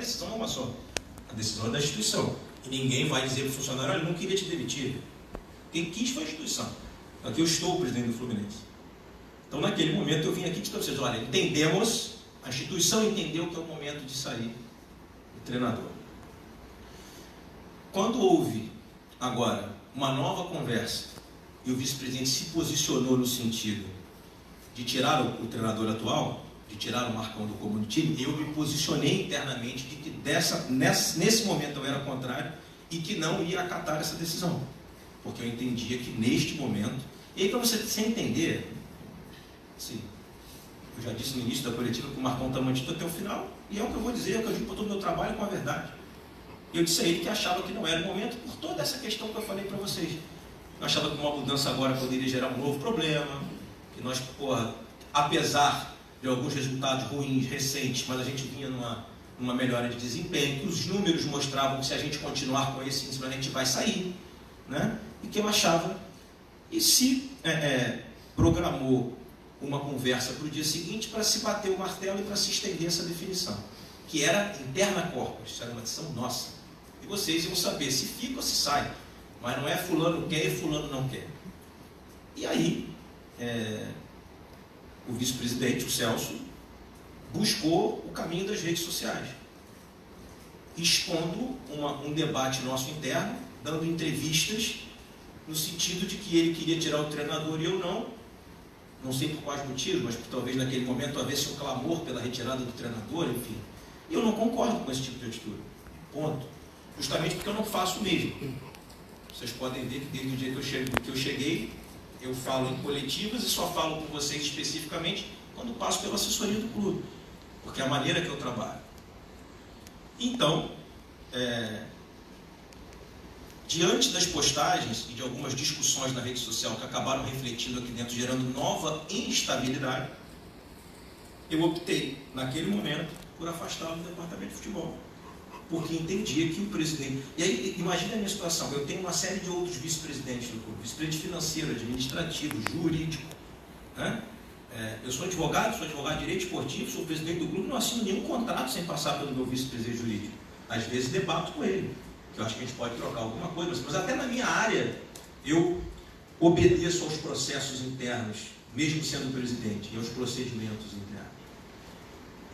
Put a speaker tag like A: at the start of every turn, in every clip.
A: decisão é uma só. A decisão é da instituição. E ninguém vai dizer para o funcionário, olha, não queria te demitir. Quem quis foi a instituição. Aqui eu estou o presidente do Fluminense. Então, naquele momento, eu vim aqui dizer para vocês, olha, entendemos, a instituição entendeu que é o momento de sair o treinador. Quando houve, agora, uma nova conversa, e o vice-presidente se posicionou no sentido de tirar o treinador atual, de tirar o Marcão do comando do time, eu me posicionei internamente de que nesse momento eu era contrário e que não ia acatar essa decisão. Porque eu entendia que neste momento, e aí para você entender, assim, eu já disse no início da coletiva que o Marcão está mantido até o final, e é o que eu vou dizer, é o que eu digo para todo o meu trabalho com a verdade. Eu disse a ele que achava que não era o momento por toda essa questão que eu falei para vocês. Eu achava que uma mudança agora poderia gerar um novo problema, que nós, apesar de alguns resultados ruins, recentes, mas a gente vinha numa melhora de desempenho, que os números mostravam que se a gente continuar com esse índice, a gente vai sair, né? E que eu achava, e se programou uma conversa para o dia seguinte para se bater o martelo e para se estender essa definição, que era interna corpus, isso era uma decisão nossa. E vocês iam saber se fica ou se sai, mas não é fulano quer e fulano não quer. E aí, o vice-presidente, o Celso, buscou o caminho das redes sociais, expondo um debate nosso interno, dando entrevistas no sentido de que ele queria tirar o treinador e eu não sei por quais motivos, mas talvez naquele momento houvesse um clamor pela retirada do treinador, enfim. E eu não concordo com esse tipo de atitude, ponto. Justamente porque eu não faço o mesmo. Vocês podem ver que desde o dia que eu cheguei, eu falo em coletivas e só falo com vocês especificamente quando passo pela assessoria do clube, porque é a maneira que eu trabalho. Então, diante das postagens e de algumas discussões na rede social que acabaram refletindo aqui dentro, gerando nova instabilidade, eu optei, naquele momento, por afastá-lo do departamento de futebol. Porque entendia que o presidente... E aí, imagine a minha situação, eu tenho uma série de outros vice-presidentes do clube, vice-presidente financeiro, administrativo, jurídico, né? Eu sou advogado de direito esportivo, sou presidente do clube, não assino nenhum contrato sem passar pelo meu vice-presidente jurídico. Às vezes debato com ele, que eu acho que a gente pode trocar alguma coisa, mas até na minha área, eu obedeço aos processos internos, mesmo sendo presidente, e aos procedimentos internos.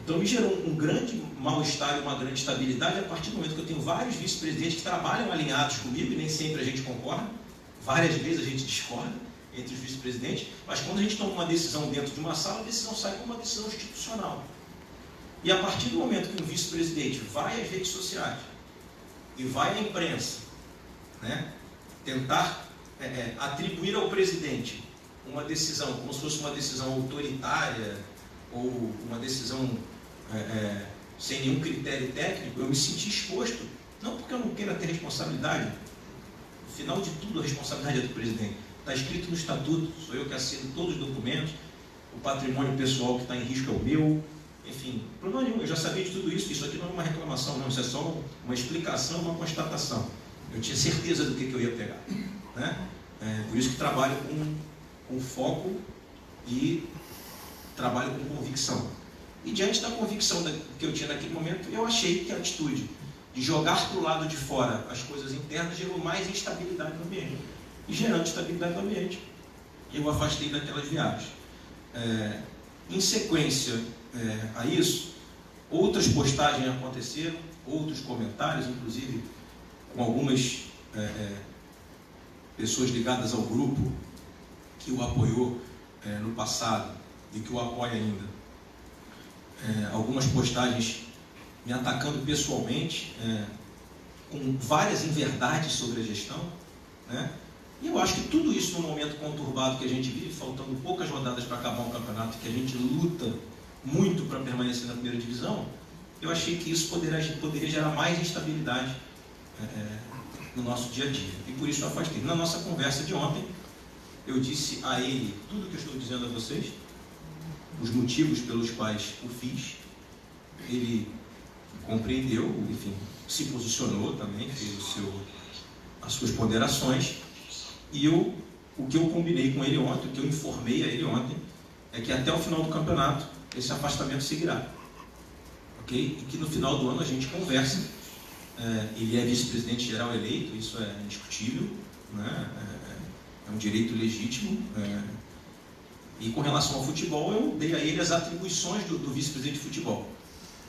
A: Então me gerou um grande mal-estar e uma grande estabilidade a partir do momento que eu tenho vários vice-presidentes que trabalham alinhados comigo, e nem sempre a gente concorda, várias vezes a gente discorda entre os vice-presidentes, mas quando a gente toma uma decisão dentro de uma sala, a decisão sai como uma decisão institucional. E a partir do momento que um vice-presidente vai às redes sociais e vai à imprensa, né, tentar atribuir ao presidente uma decisão, como se fosse uma decisão autoritária ou uma decisão sem nenhum critério técnico, eu me senti exposto, não porque eu não queira ter responsabilidade, no final de tudo a responsabilidade é do presidente, está escrito no estatuto, sou eu que assino todos os documentos, o patrimônio pessoal que está em risco é o meu, enfim, problema nenhum, eu já sabia de tudo isso aqui não é uma reclamação, não, isso é só uma explicação, uma constatação, eu tinha certeza do que eu ia pegar, né? Por isso que trabalho com foco e trabalho com convicção. E diante da convicção que eu tinha naquele momento, eu achei que a atitude de jogar para o lado de fora as coisas internas gerou mais instabilidade no ambiente. E gerando instabilidade no ambiente, eu afastei daquelas viagens. Em sequência a isso, outras postagens aconteceram, outros comentários, inclusive com algumas pessoas ligadas ao grupo que o apoiou no passado e que o apoia ainda. Algumas postagens me atacando pessoalmente, com várias inverdades sobre a gestão, né? E eu acho que tudo isso num momento conturbado que a gente vive, faltando poucas rodadas para acabar um campeonato, que a gente luta muito para permanecer na primeira divisão, eu achei que isso poderia gerar mais instabilidade no nosso dia a dia. E por isso eu afastei. Na nossa conversa de ontem, eu disse a ele tudo o que eu estou dizendo a vocês, os motivos pelos quais o fiz, ele compreendeu, enfim, se posicionou também, fez as suas ponderações, e o que eu combinei com ele ontem, o que eu informei a ele ontem, é que até o final do campeonato esse afastamento seguirá. ok? E que no final do ano a gente conversa. Ele é vice-presidente geral eleito, isso é indiscutível, né? É um direito legítimo. E com relação ao futebol, eu dei a ele as atribuições do vice-presidente de futebol.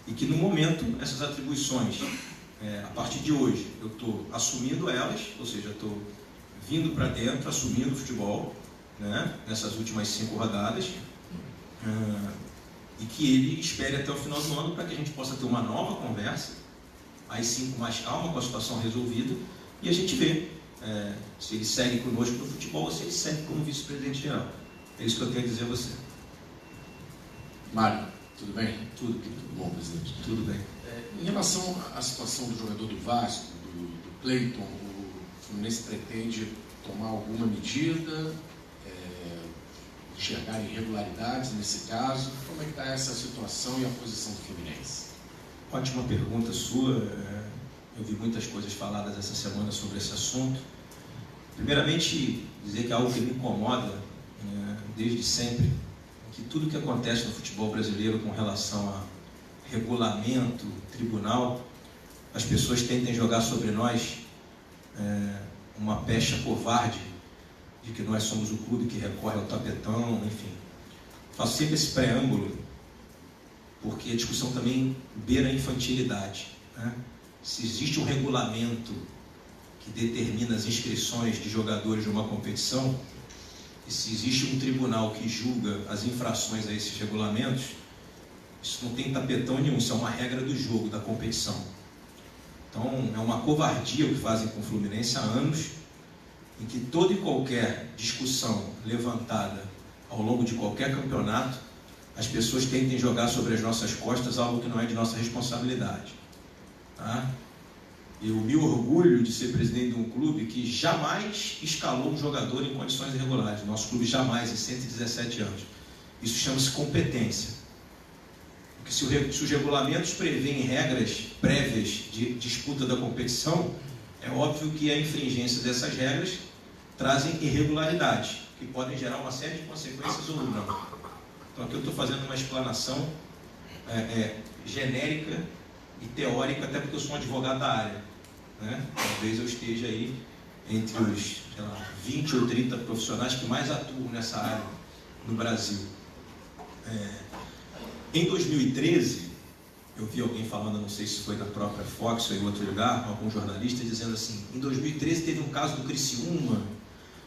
A: E que no momento, essas atribuições, a partir de hoje, eu estou assumindo elas, ou seja, estou vindo para dentro, assumindo o futebol, né, nessas últimas 5 rodadas, e que ele espere até o final do ano para que a gente possa ter uma nova conversa, aí sim com mais calma, com a situação resolvida, e a gente vê se ele segue conosco no futebol ou se ele segue como vice-presidente geral. É isso que eu tenho a dizer a você.
B: Mário, tudo bem?
A: Tudo, querido.
B: Tudo bom, presidente?
A: Tudo bem.
B: Em relação à situação do jogador do Vasco, do Cleiton, o Fluminense pretende tomar alguma medida, enxergar irregularidades nesse caso? Como é que está essa situação e a posição do Fluminense?
A: Ótima pergunta sua. Eu vi muitas coisas faladas essa semana sobre esse assunto. Primeiramente, dizer que é algo que me incomoda desde sempre, que tudo que acontece no futebol brasileiro com relação a regulamento, tribunal, as pessoas tentem jogar sobre nós uma pecha covarde de que nós somos o clube que recorre ao tapetão, enfim. Faço sempre esse preâmbulo, porque a discussão também beira a infantilidade, né? Se existe um regulamento que determina as inscrições de jogadores de uma competição, e se existe um tribunal que julga as infrações a esses regulamentos, isso não tem tapetão nenhum, isso é uma regra do jogo, da competição. Então, é uma covardia o que fazem com o Fluminense há anos, em que toda e qualquer discussão levantada ao longo de qualquer campeonato, as pessoas tentem jogar sobre as nossas costas algo que não é de nossa responsabilidade. Tá? Eu me orgulho de ser presidente de um clube que jamais escalou um jogador em condições irregulares. Nosso clube jamais, em 117 anos. Isso chama-se competência. Porque se os regulamentos prevêem regras prévias de disputa da competição, é óbvio que a infringência dessas regras trazem irregularidades, que podem gerar uma série de consequências ou não. Então aqui eu estou fazendo uma explanação genérica e teórica, até porque eu sou um advogado da área, né? Talvez eu esteja aí entre os 20 ou 30 profissionais que mais atuam nessa área no Brasil. Em 2013, eu vi alguém falando, não sei se foi da própria Fox ou em outro lugar, algum jornalista dizendo assim, em 2013 teve um caso do Criciúma,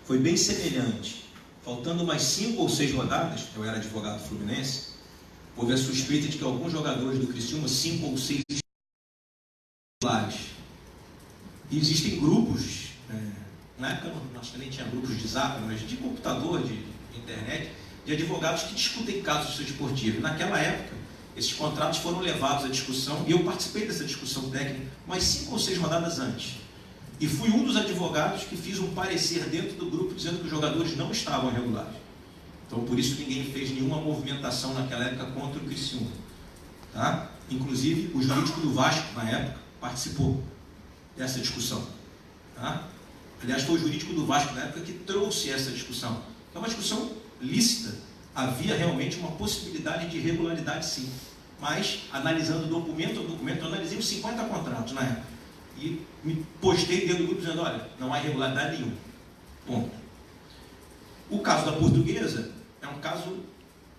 A: foi bem semelhante. Faltando mais 5 ou 6 rodadas, eu era advogado fluminense, houve a suspeita de que alguns jogadores do Criciúma, 5 ou 6 titulares. E existem grupos, na época acho que nem tinha grupos de zap, mas de computador, de internet, de advogados que discutem casos esportivos. Naquela época, esses contratos foram levados à discussão, e eu participei dessa discussão técnica, mas 5 ou 6 rodadas antes. E fui um dos advogados que fiz um parecer dentro do grupo dizendo que os jogadores não estavam irregulares. Então, por isso ninguém fez nenhuma movimentação naquela época contra o Criciúma. Tá? Inclusive, o jurídico do Vasco, na época, participou dessa discussão. Tá? Aliás, foi o jurídico do Vasco, na época, que trouxe essa discussão. É uma discussão lícita. Havia realmente uma possibilidade de irregularidade, sim. Mas, analisando documento a documento, eu analisei os 50 contratos na época. E me postei dentro do grupo dizendo, olha, não há irregularidade nenhuma. Ponto. O caso da Portuguesa é um caso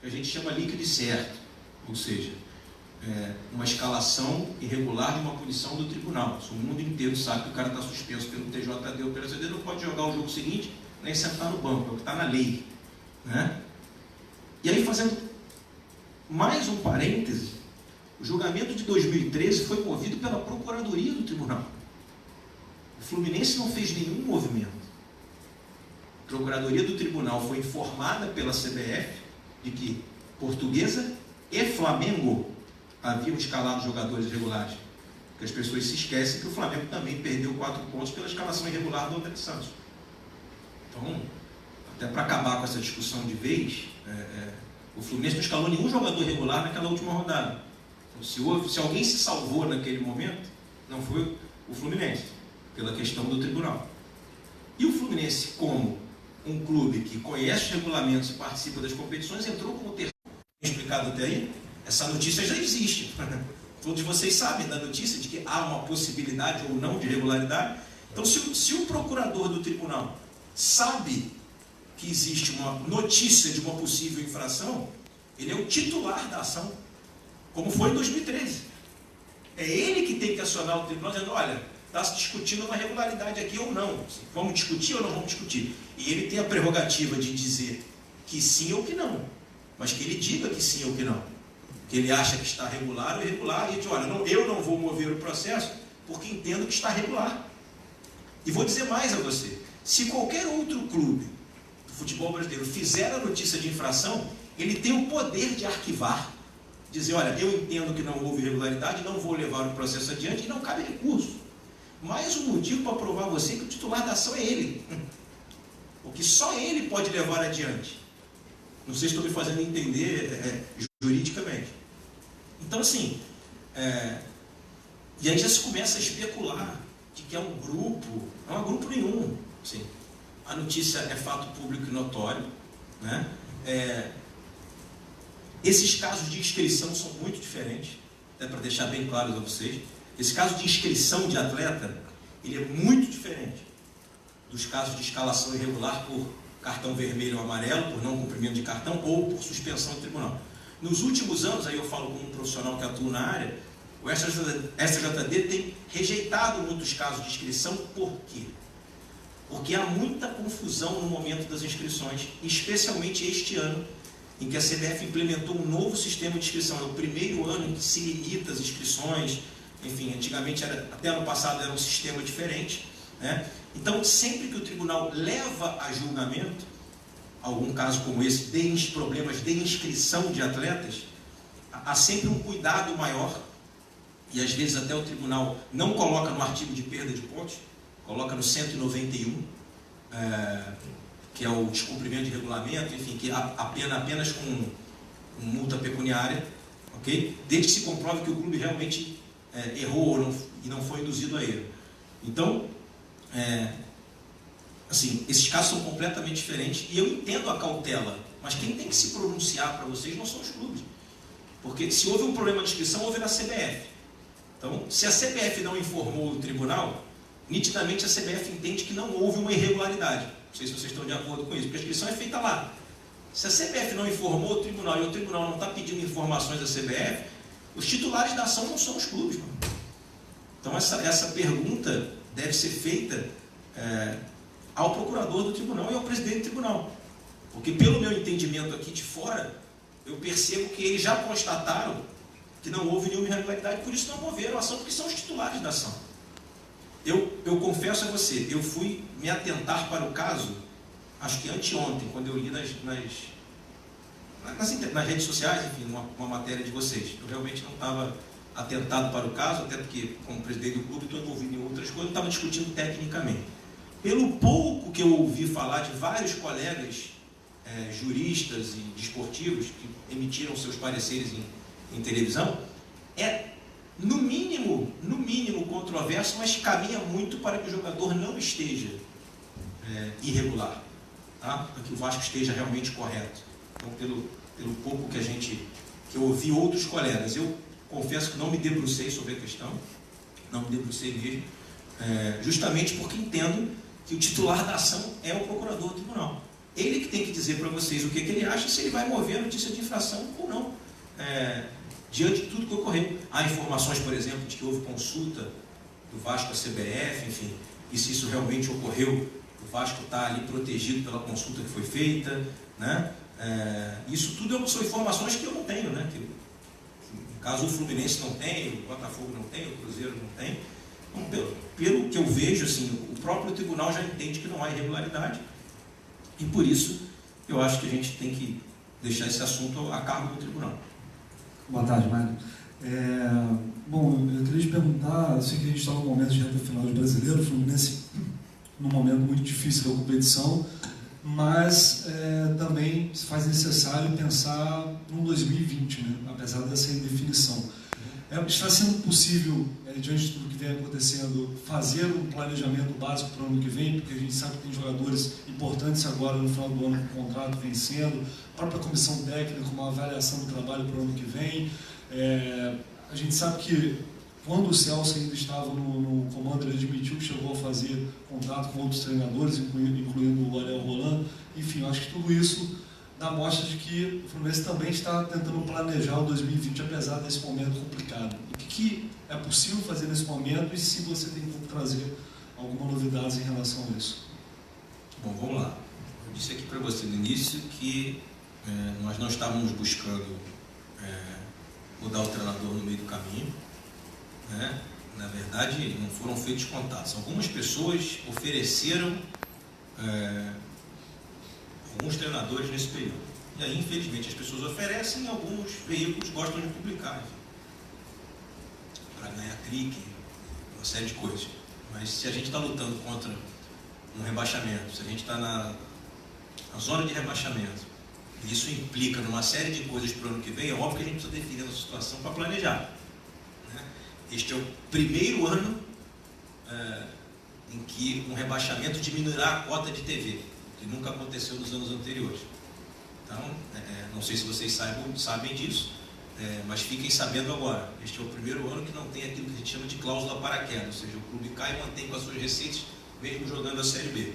A: que a gente chama líquido e certo. Ou seja, uma escalação irregular de uma punição do tribunal. O mundo inteiro sabe que o cara está suspenso pelo TJD ou pelo CD, não pode jogar o jogo seguinte, nem sentar no banco, é o que está na lei. Né? E aí, fazendo mais um parêntese, o julgamento de 2013 foi movido pela Procuradoria do Tribunal. O Fluminense não fez nenhum movimento. A Procuradoria do Tribunal foi informada pela CBF de que Portuguesa e Flamengo haviam escalado jogadores irregulares. Porque as pessoas se esquecem que o Flamengo também perdeu 4 pontos pela escalação irregular do André Santos. Então, até para acabar com essa discussão de vez, o Fluminense não escalou nenhum jogador irregular naquela última rodada. Então, se alguém se salvou naquele momento, não foi o Fluminense, pela questão do tribunal. E o Fluminense, como um clube que conhece os regulamentos e participa das competições, entrou como terceiro. Explicado até aí? Essa notícia já existe. Todos vocês sabem da notícia de que há uma possibilidade ou não de irregularidade. Então, se o procurador do tribunal sabe que existe uma notícia de uma possível infração, ele é o titular da ação, como foi em 2013. É ele que tem que acionar o tribunal dizendo, olha, está se discutindo uma irregularidade aqui ou não. Vamos discutir ou não vamos discutir? E ele tem a prerrogativa de dizer que sim ou que não. Mas que ele diga que sim ou que não. Que ele acha que está regular ou irregular. E ele diz, olha, eu não vou mover o processo porque entendo que está regular. E vou dizer mais a você. Se qualquer outro clube do futebol brasileiro fizer a notícia de infração, ele tem o poder de arquivar. Dizer, olha, eu entendo que não houve irregularidade, não vou levar o processo adiante e não cabe recurso. Mais um motivo para provar a você que o titular da ação é ele. Porque só ele pode levar adiante. Não sei se estou me fazendo entender juridicamente. Então, assim, e aí já se começa a especular de que é um grupo. Não é grupo nenhum. Assim, a notícia é fato público e notório, né? Esses casos de inscrição são muito diferentes, para deixar bem claro a vocês. Esse caso de inscrição de atleta, ele é muito diferente dos casos de escalação irregular por cartão vermelho ou amarelo, por não cumprimento de cartão ou por suspensão do tribunal. Nos últimos anos, aí eu falo como um profissional que atua na área, o STJD tem rejeitado muitos casos de inscrição. Por quê? Porque há muita confusão no momento das inscrições, especialmente este ano, em que a CBF implementou um novo sistema de inscrição. É o primeiro ano em que se limita as inscrições. Enfim, antigamente, até ano passado, era um sistema diferente, né? Então, sempre que o tribunal leva a julgamento algum caso como esse, de problemas de inscrição de atletas, há sempre um cuidado maior, e às vezes até o tribunal não coloca no artigo de perda de pontos, coloca no 191, que é o descumprimento de regulamento, enfim, que a pena apenas com multa pecuniária, ok? Desde que se comprove que o clube realmente errou e não foi induzido a erro. Então, assim, esses casos são completamente diferentes e eu entendo a cautela, mas quem tem que se pronunciar para vocês não são os clubes. Porque se houve um problema de inscrição, houve na CBF. Então, se a CBF não informou o tribunal, nitidamente a CBF entende que não houve uma irregularidade. Não sei se vocês estão de acordo com isso, porque a inscrição é feita lá. Se a CBF não informou o tribunal e o tribunal não está pedindo informações da CBF, os titulares da ação não são os clubes. Mano. Então, essa pergunta deve ser feita ao procurador do tribunal e ao presidente do tribunal. Porque, pelo meu entendimento aqui de fora, eu percebo que eles já constataram que não houve nenhuma irregularidade, por isso não moveram a ação, porque são os titulares da ação. Eu confesso a você, eu fui me atentar para o caso, acho que anteontem, quando eu li nas redes sociais, enfim, uma matéria de vocês. Eu realmente não estava atentado para o caso, até porque, como presidente do clube, estou envolvido em outras coisas, não estava discutindo tecnicamente. Pelo pouco que eu ouvi falar de vários colegas juristas e desportivos que emitiram seus pareceres em televisão, no mínimo controverso, mas caminha muito para que o jogador não esteja irregular, tá? Para que o Vasco esteja realmente correto. Então, pelo pouco que eu ouvi outros colegas, eu confesso que não me debrucei sobre a questão, não me debrucei mesmo, justamente porque entendo que o titular da ação é o procurador do tribunal. Ele que tem que dizer para vocês o que ele acha, se ele vai mover a notícia de infração ou não, diante de tudo que ocorreu. Há informações, por exemplo, de que houve consulta do Vasco à CBF, enfim, e se isso realmente ocorreu, o Vasco está ali protegido pela consulta que foi feita, né? Isso tudo são informações que eu não tenho, né? Que, no caso, o Fluminense não tem, o Botafogo não tem, o Cruzeiro não tem. Então, pelo que eu vejo, assim, o próprio tribunal já entende que não há irregularidade, e por isso eu acho que a gente tem que deixar esse assunto a cargo do tribunal.
C: Boa tarde, Mário. Bom, eu queria te perguntar, eu sei que a gente está no momento de reta final de Brasileiro, o Fluminense num momento muito difícil da competição, mas também se faz necessário pensar no 2020, né? Apesar dessa indefinição. Está sendo possível, diante de tudo que vem acontecendo, fazer um planejamento básico para o ano que vem, porque a gente sabe que tem jogadores importantes agora no final do ano com o contrato vencendo, a própria comissão técnica com uma avaliação do trabalho para o ano que vem, a gente sabe que quando o Celso ainda estava no comando, ele admitiu que chegou a fazer contato com outros treinadores, incluindo o Ariel Roland. Enfim, eu acho que tudo isso dá mostra de que o Fluminense também está tentando planejar o 2020, apesar desse momento complicado. O que é possível fazer nesse momento e se você tem como trazer alguma novidade em relação a isso?
A: Bom, vamos lá. Eu disse aqui para você no início que nós não estávamos buscando mudar o treinador no meio do caminho, né? Na verdade, não foram feitos contatos. Algumas pessoas ofereceram alguns treinadores nesse período. E aí, infelizmente, as pessoas oferecem e alguns veículos gostam de publicar, para ganhar clique, uma série de coisas. Mas se a gente está lutando contra um rebaixamento, se a gente está na zona de rebaixamento, e isso implica numa série de coisas para o ano que vem, é óbvio que a gente precisa definir a situação para planejar. Este é o primeiro ano em que um rebaixamento diminuirá a cota de TV, que nunca aconteceu nos anos anteriores. Então, não sei se vocês sabem disso, mas fiquem sabendo agora. Este é o primeiro ano que não tem aquilo que a gente chama de cláusula paraquedas, ou seja, o clube cai e mantém com as suas receitas, mesmo jogando a Série B.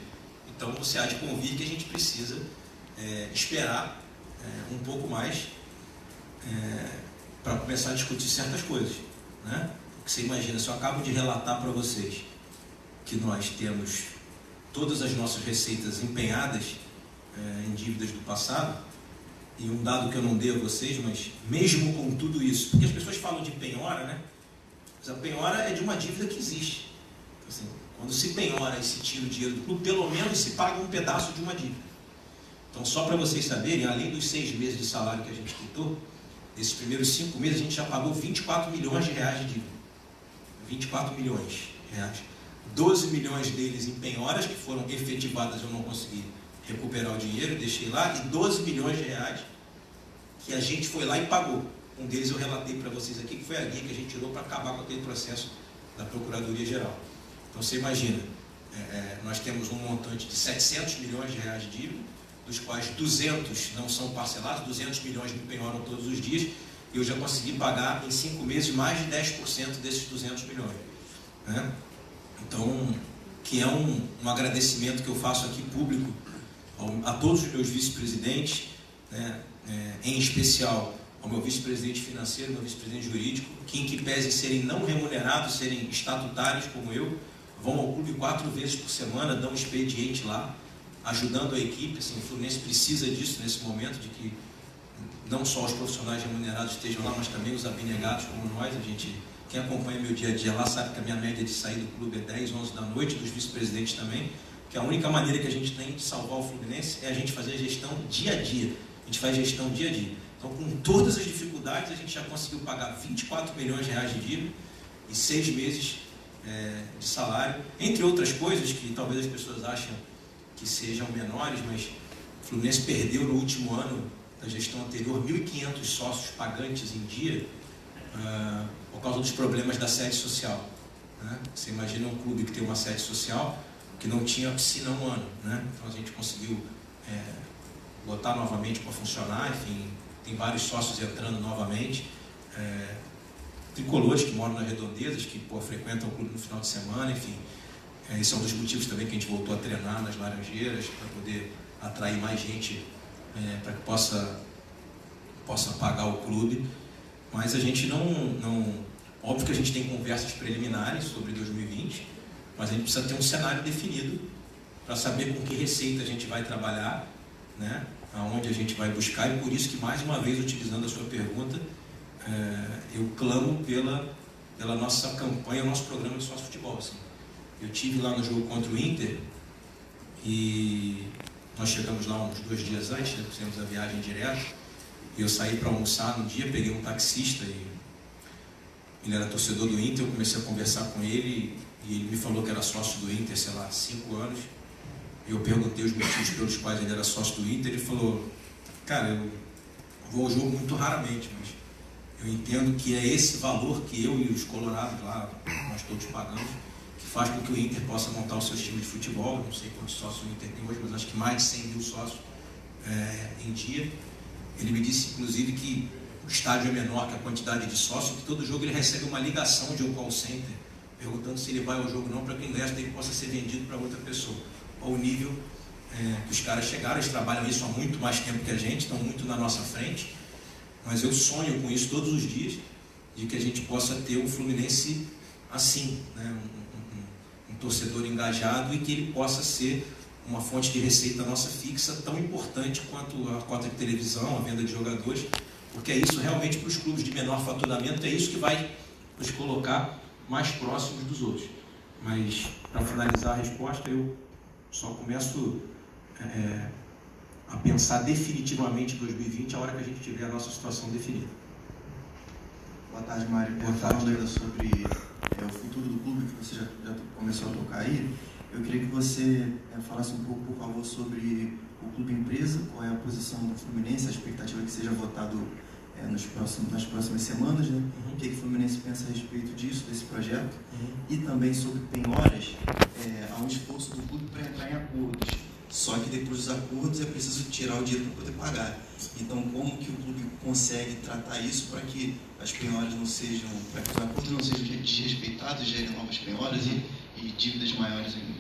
A: Então, você há de convir que a gente precisa esperar um pouco mais para começar a discutir certas coisas, né? Porque você imagina, se eu acabo de relatar para vocês que nós temos todas as nossas receitas empenhadas em dívidas do passado, e um dado que eu não dei a vocês, mas mesmo com tudo isso, porque as pessoas falam de penhora, né? Mas a penhora é de uma dívida que existe. Assim, quando se penhora e se tira o dinheiro do clube, pelo menos se paga um pedaço de uma dívida. Então, só para vocês saberem, além dos 6 meses de salário que a gente quitou, nesses primeiros 5 meses a gente já pagou 24 milhões de reais de dívida. 24 milhões de reais. 12 milhões deles em penhoras que foram efetivadas, eu não consegui recuperar o dinheiro, deixei lá, e 12 milhões de reais que a gente foi lá e pagou. Um deles eu relatei para vocês aqui, que foi a guia que a gente tirou para acabar com aquele processo da Procuradoria Geral. Então você imagina, nós temos um montante de 700 milhões de reais de dívida, dos quais 200 não são parcelados, 200 milhões me penhoram todos os dias, e eu já consegui pagar em 5 meses mais de 10% desses 200 milhões. Né? Então, que é um agradecimento que eu faço aqui público a todos os meus vice-presidentes, né? Em especial ao meu vice-presidente financeiro, meu vice-presidente jurídico, que em que pese serem não remunerados, serem estatutários como eu, vão ao clube 4 vezes por semana, dão um expediente lá, ajudando a equipe. Assim, o Fluminense precisa disso nesse momento, de que não só os profissionais remunerados estejam lá, mas também os abnegados como nós. Quem acompanha meu dia a dia lá sabe que a minha média de sair do clube é 10, 11 da noite, dos vice-presidentes também, que a única maneira que a gente tem de salvar o Fluminense é a gente fazer a gestão dia a dia. A gente faz gestão dia a dia. Então, com todas as dificuldades, a gente já conseguiu pagar 24 milhões de reais de dívida e 6 meses de salário, entre outras coisas que talvez as pessoas achem que sejam menores, mas o Fluminense perdeu no último ano da gestão anterior 1.500 sócios pagantes em dia por causa dos problemas da sede social. Né? Você imagina um clube que tem uma sede social que não tinha piscina há um ano. Né? Então a gente conseguiu botar novamente para funcionar, enfim, tem vários sócios entrando novamente, tricolores que moram nas redondezas, que frequentam o clube no final de semana, enfim. Esse é um dos motivos também que a gente voltou a treinar nas Laranjeiras, para poder atrair mais gente, para que possa pagar o clube. Mas a gente não... Óbvio que a gente tem conversas preliminares sobre 2020, mas a gente precisa ter um cenário definido para saber com que receita a gente vai trabalhar, né? Aonde a gente vai buscar, e por isso que, mais uma vez, utilizando a sua pergunta, eu clamo pela nossa campanha, o nosso programa de sócio futebol. Assim. Eu estive lá no jogo contra o Inter e nós chegamos lá uns 2 dias antes, né, fizemos a viagem direto, e eu saí para almoçar no dia, peguei um taxista, e ele era torcedor do Inter, eu comecei a conversar com ele, e ele me falou que era sócio do Inter, sei lá, 5 anos, e eu perguntei os motivos pelos quais ele era sócio do Inter, ele falou, cara, eu vou ao jogo muito raramente, mas eu entendo que é esse valor que eu e os colorados lá, nós todos pagamos, que faz com que o Inter possa montar os seus times de futebol. Eu não sei quantos sócios o Inter tem hoje, mas acho que mais de 100 mil sócios em dia. Ele me disse, inclusive, que o estádio é menor que a quantidade de sócios, que todo jogo ele recebe uma ligação de um call center, perguntando se ele vai ao jogo ou não, para que o ingresso dele possa ser vendido para outra pessoa. Ao nível que os caras chegaram, eles trabalham isso há muito mais tempo que a gente, estão muito na nossa frente, mas eu sonho com isso todos os dias, de que a gente possa ter um Fluminense assim, né? Um torcedor engajado, e que ele possa ser uma fonte de receita nossa fixa tão importante quanto a cota de televisão, a venda de jogadores, porque é isso realmente para os clubes de menor faturamento, é isso que vai nos colocar mais próximos dos outros. Mas, para finalizar a resposta, eu só começo a pensar definitivamente em 2020, a hora que a gente tiver a nossa situação definida.
D: Boa tarde, Mário. Falando ainda sobre o futuro do clube, que você já começou a tocar aí, eu queria que você falasse um pouco, por favor, sobre o clube empresa, qual é a posição do Fluminense, a expectativa que seja votado nas próximas semanas, né? O que o Fluminense pensa a respeito disso, desse projeto, e também sobre penhoras. Há um esforço do clube para entrar em acordos, só que depois dos acordos é preciso tirar o dinheiro para poder pagar. Então, como que o clube consegue tratar isso para que as penhoras não sejam, para que os acordos não sejam desrespeitados, gerem novas penhoras e dívidas maiores ainda?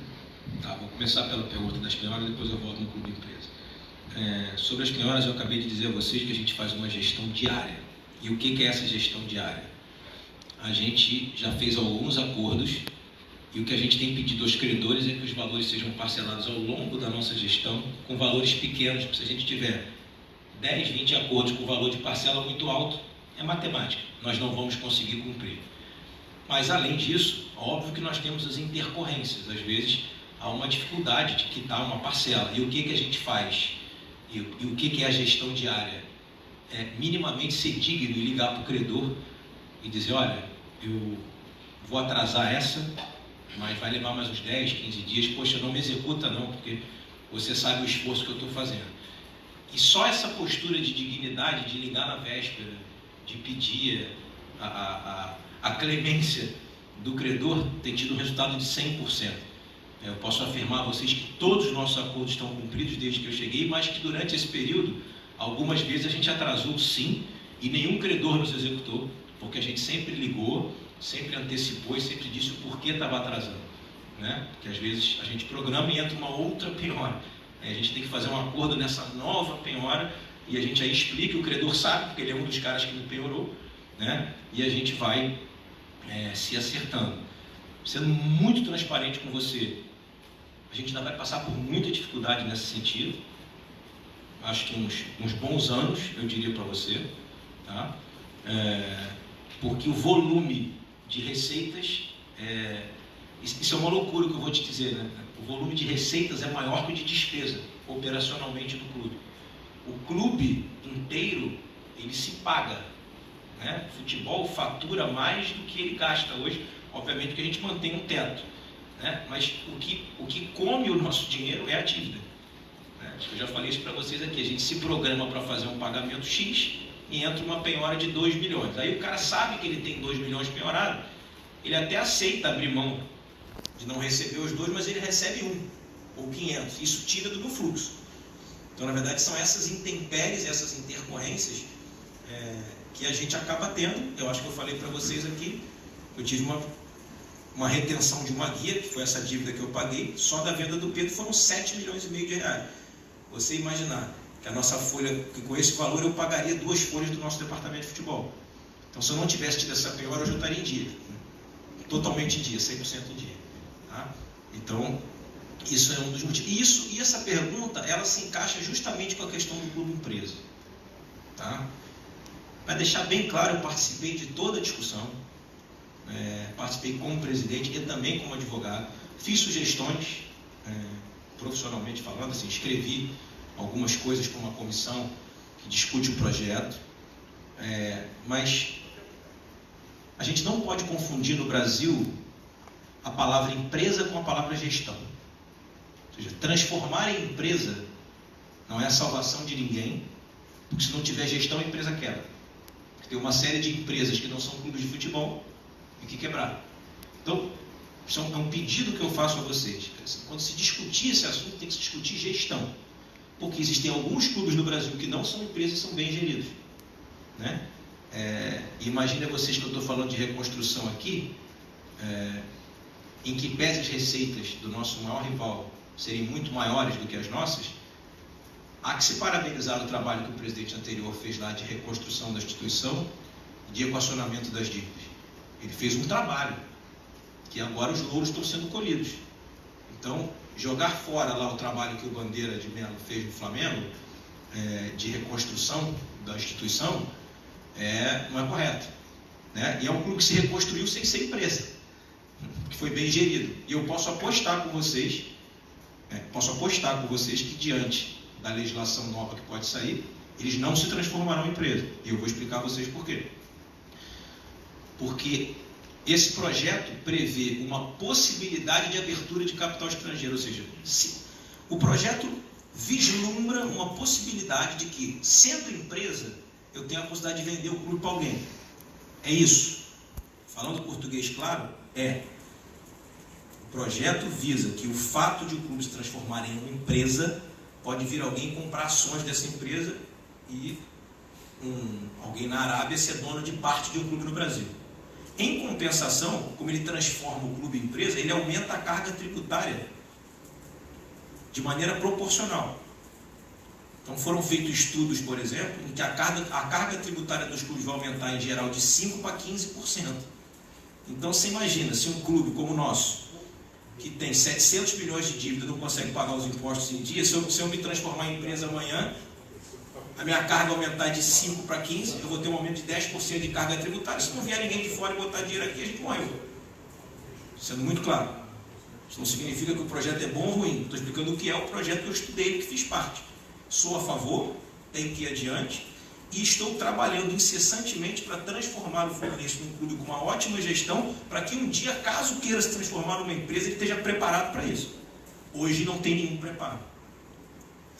A: Tá, vou começar pela pergunta das penhoras, depois eu volto no clube empresa. Sobre as penhoras, eu acabei de dizer a vocês que a gente faz uma gestão diária. E o que é essa gestão diária? A gente já fez alguns acordos, e o que a gente tem pedido aos credores é que os valores sejam parcelados ao longo da nossa gestão, com valores pequenos, porque se a gente tiver 10, 20 acordos com valor de parcela muito alto, é matemática, nós não vamos conseguir cumprir. Mas, além disso, óbvio que nós temos as intercorrências. Às vezes, há uma dificuldade de quitar uma parcela. E o que a gente faz? E o que é a gestão diária? É minimamente ser digno e ligar para o credor e dizer, olha, eu vou atrasar essa, mas vai levar mais uns 10, 15 dias. Poxa, não me executa não, porque você sabe o esforço que eu estou fazendo. E só essa postura de dignidade, de ligar na véspera, de pedir a clemência do credor, tem tido um resultado de 100%. Eu posso afirmar a vocês que todos os nossos acordos estão cumpridos desde que eu cheguei, mas que durante esse período, algumas vezes a gente atrasou sim, e nenhum credor nos executou, porque a gente sempre ligou, sempre antecipou e sempre disse o porquê estava atrasando, né? Porque às vezes a gente programa e entra uma outra penhora. A gente tem que fazer um acordo nessa nova penhora e a gente aí explica, o credor sabe, porque ele é um dos caras que não penhorou, né? E a gente vai se acertando. Sendo muito transparente com você, a gente ainda vai passar por muita dificuldade nesse sentido. Acho que uns bons anos, eu diria para você, tá? Porque o volume de receitas, isso é uma loucura que eu vou te dizer, né? O volume de receitas é maior que o de despesa, operacionalmente, do clube. O clube inteiro, ele se paga, né? O futebol fatura mais do que ele gasta hoje, obviamente que a gente mantém um teto, né? Mas o que come o nosso dinheiro é a dívida, né? Eu já falei isso para vocês aqui, a gente se programa para fazer um pagamento X e entra uma penhora de 2 milhões. Aí o cara sabe que ele tem 2 milhões penhorado, ele até aceita abrir mão de não receber os 2, mas ele recebe 1 ou 500. Isso tira do fluxo. Então, na verdade, são essas intempéries, essas intercorrências que a gente acaba tendo. Eu acho que eu falei para vocês aqui, eu tive uma retenção de uma guia, que foi essa dívida que eu paguei, só da venda do Pedro foram 7 milhões e meio de reais. Você imaginar que a nossa folha, que com esse valor eu pagaria 2 folhas do nosso departamento de futebol. Então, se eu não tivesse tido essa penhora, hoje eu estaria em dia. Totalmente em dia, 100% em dia. Tá? Então, isso é um dos motivos. E essa pergunta, ela se encaixa justamente com a questão do clube empresa. Tá? Para deixar bem claro, eu participei de toda a discussão, participei como presidente e também como advogado, fiz sugestões, profissionalmente falando, assim, escrevi algumas coisas para uma comissão que discute o projeto, mas a gente não pode confundir no Brasil a palavra empresa com a palavra gestão. Ou seja, transformar em empresa não é a salvação de ninguém, porque se não tiver gestão, a empresa quebra. Tem uma série de empresas que não são clubes de futebol e que quebraram. Então, isso é um pedido que eu faço a vocês. Quando se discutir esse assunto, tem que se discutir gestão. Porque existem alguns clubes no Brasil que não são empresas e são bem geridos. né? Imagina vocês que eu estou falando de reconstrução aqui, em que pese as receitas do nosso maior rival serem muito maiores do que as nossas, há que se parabenizar o trabalho que o presidente anterior fez lá de reconstrução da instituição, de equacionamento das dívidas. Ele fez um trabalho, que agora os louros estão sendo colhidos. Então, jogar fora lá o trabalho que o Bandeira de Mello fez no Flamengo, de reconstrução da instituição, não é correto, né? E é um clube que se reconstruiu sem ser empresa, que foi bem gerido. E eu posso apostar com vocês, que diante da legislação nova que pode sair, eles não se transformarão em empresa. E eu vou explicar a vocês por quê. Porque esse projeto prevê uma possibilidade de abertura de capital estrangeiro, ou seja, o projeto vislumbra uma possibilidade de que, sendo empresa, eu tenho a possibilidade de vender o clube para alguém. É isso. Falando português claro, o projeto visa que o fato de o clube se transformar em uma empresa, pode vir alguém comprar ações dessa empresa e alguém na Arábia ser dono de parte de um clube no Brasil. Em compensação, como ele transforma o clube em empresa, ele aumenta a carga tributária de maneira proporcional. Então foram feitos estudos, por exemplo, em que a carga tributária dos clubes vai aumentar em geral de 5% para 15%. Então você imagina, se um clube como o nosso, que tem 700 milhões de dívida, não consegue pagar os impostos em dia, se eu me transformar em empresa amanhã, a minha carga aumentar de 5% para 15%, eu vou ter um aumento de 10% de carga tributária. Se não vier ninguém de fora e botar dinheiro aqui, a gente morre. Sendo muito claro. Isso não significa que o projeto é bom ou ruim. Estou explicando o que é o projeto que eu estudei, que fiz parte. Sou a favor, tem que ir adiante, e estou trabalhando incessantemente para transformar o Fluminense num clube com uma ótima gestão, para que um dia, caso queira se transformar numa empresa, ele esteja preparado para isso. Hoje não tem nenhum preparo.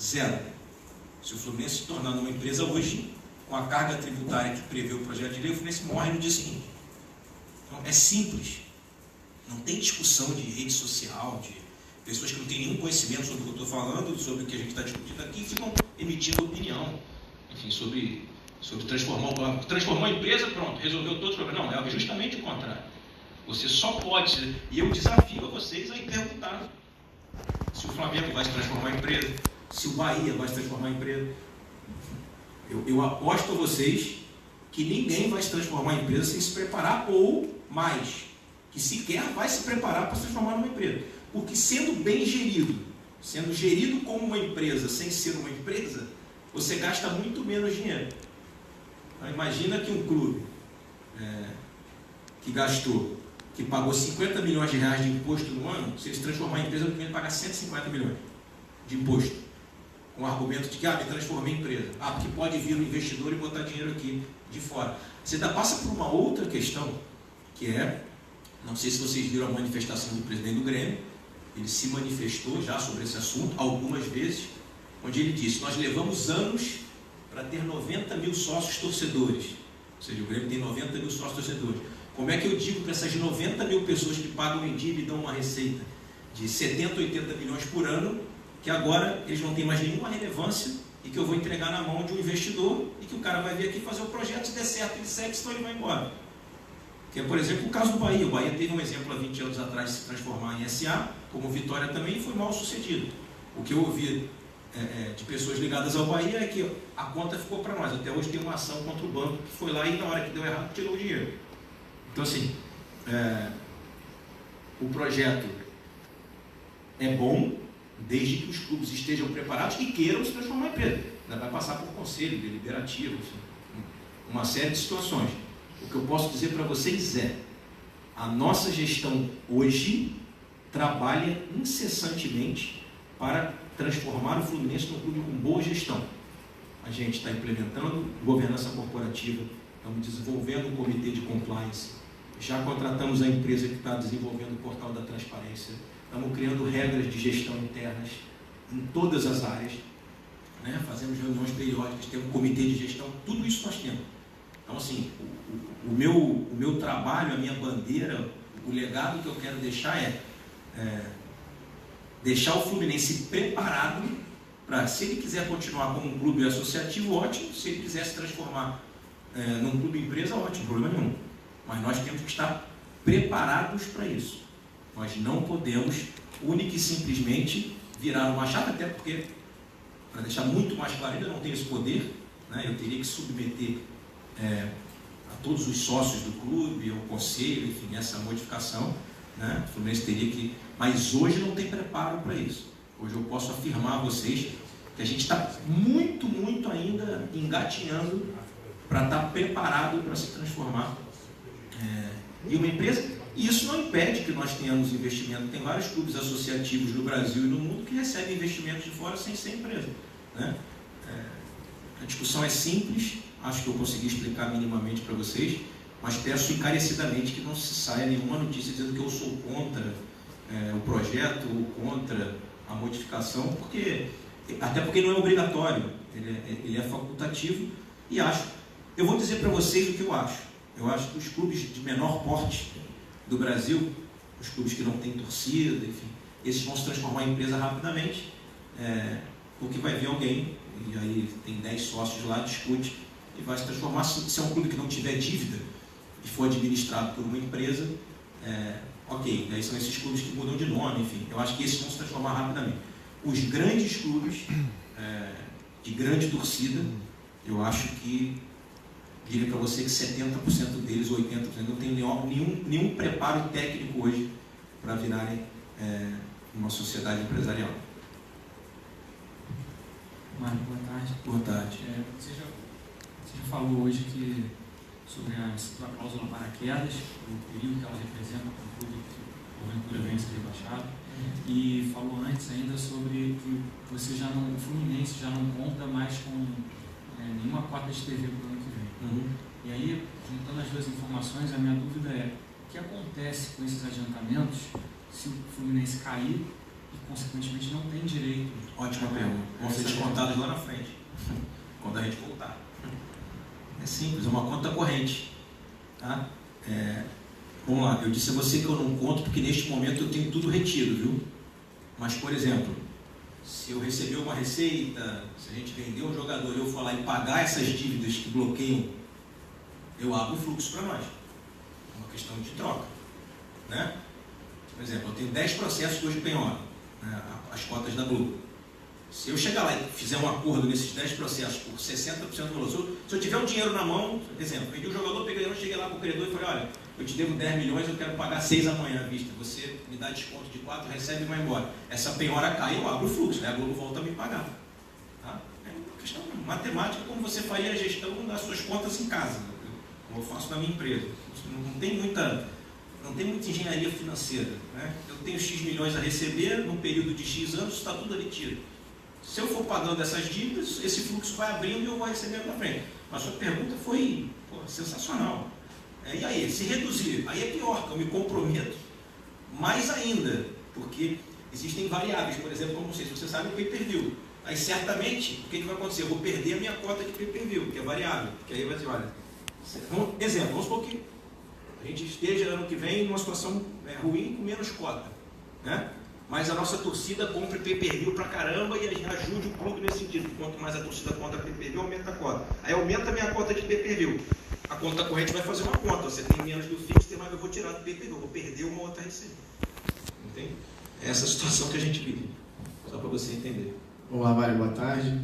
A: Zero. Se o Fluminense se tornar numa empresa hoje, com a carga tributária que prevê o projeto de lei, o Fluminense morre no dia seguinte. Então, é simples. Não tem discussão de rede social, de pessoas que não têm nenhum conhecimento sobre o que eu estou falando, sobre o que a gente está discutindo aqui, ficam emitindo opinião, enfim, sobre transformar a empresa, pronto, resolveu todos os problemas. Não, é justamente o contrário. Você só pode, e eu desafio a vocês a perguntar se o Flamengo vai se transformar em empresa, se o Bahia vai se transformar em empresa. Eu aposto a vocês que ninguém vai se transformar em empresa sem se preparar, ou mais, que sequer vai se preparar para se transformar numa empresa. Porque sendo bem gerido, sendo gerido como uma empresa, sem ser uma empresa, você gasta muito menos dinheiro. Então, imagina que um clube que pagou 50 milhões de reais de imposto no ano, se ele se transformar em empresa, ele vai pagar 150 milhões de imposto. Com o argumento de que, me transformei em empresa. Porque pode vir um investidor e botar dinheiro aqui de fora. Você ainda passa por uma outra questão, que não sei se vocês viram a manifestação do presidente do Grêmio, ele se manifestou já sobre esse assunto algumas vezes, onde ele disse: nós levamos anos para ter 90 mil sócios torcedores. Ou seja, o Grêmio tem 90 mil sócios torcedores. Como é que eu digo para essas 90 mil pessoas que pagam em dívida e dão uma receita de 70, 80 milhões por ano, que agora eles não têm mais nenhuma relevância e que eu vou entregar na mão de um investidor e que o cara vai vir aqui fazer o projeto, se der certo ele segue, senão ele vai embora. Que é, por exemplo, o caso do Bahia. O Bahia teve um exemplo há 20 anos atrás de se transformar em SA, como Vitória também, e foi mal sucedido. O que eu ouvi de pessoas ligadas ao Bahia é que a conta ficou para nós. Até hoje tem uma ação contra o banco que foi lá e na hora que deu errado tirou o dinheiro. Então assim, o projeto é bom desde que os clubes estejam preparados e queiram se transformar em empresa. Vai passar por conselho deliberativo, uma série de situações. O que eu posso dizer para vocês a nossa gestão hoje trabalha incessantemente para transformar o Fluminense num clube com boa gestão. A gente está implementando governança corporativa, estamos desenvolvendo um comitê de compliance, já contratamos a empresa que está desenvolvendo o portal da transparência, estamos criando regras de gestão internas em todas as áreas, fazemos reuniões periódicas, temos um comitê de gestão, tudo isso nós temos. Então, assim, o meu trabalho, a minha bandeira, o legado que eu quero deixar deixar o Fluminense preparado para, se ele quiser continuar como um clube associativo, ótimo. Se ele quiser se transformar num clube empresa, ótimo, problema nenhum. Mas nós temos que estar preparados para isso. Nós não podemos, única e simplesmente, virar uma chave, até porque, para deixar muito mais claro, ainda não tenho esse poder, né? Eu teria que submeter a todos os sócios do clube, ao conselho, enfim, essa modificação, né? O Fluminense teria que... Mas hoje não tem preparo para isso. Hoje eu posso afirmar a vocês que a gente está muito, muito ainda engatinhando para estar preparado para se transformar em uma empresa. E isso não impede que nós tenhamos investimento. Tem vários clubes associativos no Brasil e no mundo que recebem investimentos de fora sem ser empresa, né? A discussão é simples, acho que eu consegui explicar minimamente para vocês, mas peço encarecidamente que não se saia nenhuma notícia dizendo que eu sou contra o projeto ou contra a modificação, até porque não é obrigatório, ele é facultativo. E eu vou dizer para vocês o que eu acho. Eu acho que os clubes de menor porte do Brasil, os clubes que não têm torcida, enfim, esses vão se transformar em empresa rapidamente, porque vai vir alguém, e aí tem 10 sócios lá, discute, e vai se transformar. Se é um clube que não tiver dívida e for administrado por uma empresa, ok, aí são esses clubes que mudam de nome, enfim, eu acho que esses vão se transformar rapidamente. Os grandes clubes, de grande torcida, eu acho que, diria para você que 70% deles, 80%, não tem nenhum preparo técnico hoje para virarem uma sociedade empresarial.
E: Mário, boa tarde.
A: Boa tarde.
E: Você já falou hoje sobre a cláusula paraquedas, o perigo que ela representa para o clube que porventura venha a ser rebaixado, e falou antes ainda sobre que o Fluminense já não conta mais com nenhuma cota de TV para o ano que vem. E aí, juntando as duas informações, a minha dúvida é: o que acontece com esses adiantamentos se o Fluminense cair e, consequentemente, não tem direito?
A: Ótima pergunta. Vão ser descontados lá na frente, quando a gente voltar. É simples, é uma conta corrente. Tá? Vamos lá, eu disse a você que eu não conto porque neste momento eu tenho tudo retido, viu? Mas, por exemplo, se eu receber uma receita, se a gente vender um jogador e eu falar em pagar essas dívidas que bloqueiam, eu abro o fluxo para nós. É uma questão de troca, né? Por exemplo, eu tenho 10 processos que hoje penhoram, né, as cotas da Globo. Se eu chegar lá e fizer um acordo nesses 10 processos por 60% do valor, se eu tiver um dinheiro na mão, por exemplo, vendi um jogador, cheguei lá para o credor e falei: olha, eu te devo 10 milhões, eu quero pagar 6 amanhã à vista, você me dá desconto de 4, recebe e vai embora. Essa penhora cai, eu abro o fluxo, né? A Globo volta a me pagar. Tá? É uma questão matemática, como você faria a gestão das suas contas em casa, como eu faço na minha empresa. Não tem muita engenharia financeira, né? Eu tenho X milhões a receber, num período de X anos, está tudo ali tiro. Se eu for pagando essas dívidas, esse fluxo vai abrindo e eu vou recebendo na frente. Mas sua pergunta foi sensacional. E aí, se reduzir, aí é pior, que eu me comprometo mais ainda, porque existem variáveis, por exemplo, como não sei se você sabe, o pay-per-view. Aí certamente, o que vai acontecer? Eu vou perder a minha cota de pay-per-view, que é variável. Porque aí vai dizer: olha, exemplo, vamos supor que a gente esteja ano que vem numa situação ruim com menos cota, né? Mas a nossa torcida compra pay-per-view pra caramba e ajude o clube nesse sentido. Quanto mais a torcida compra pay-per-view, aumenta a cota. Aí aumenta a minha cota de pay-per-view. A conta corrente vai fazer uma conta. Você tem menos do fixo, mas eu vou tirar do pay-per-view. Eu vou perder uma outra receita. Entende? É essa situação que a gente vive. Só para você entender.
F: Olá, Mário, boa tarde.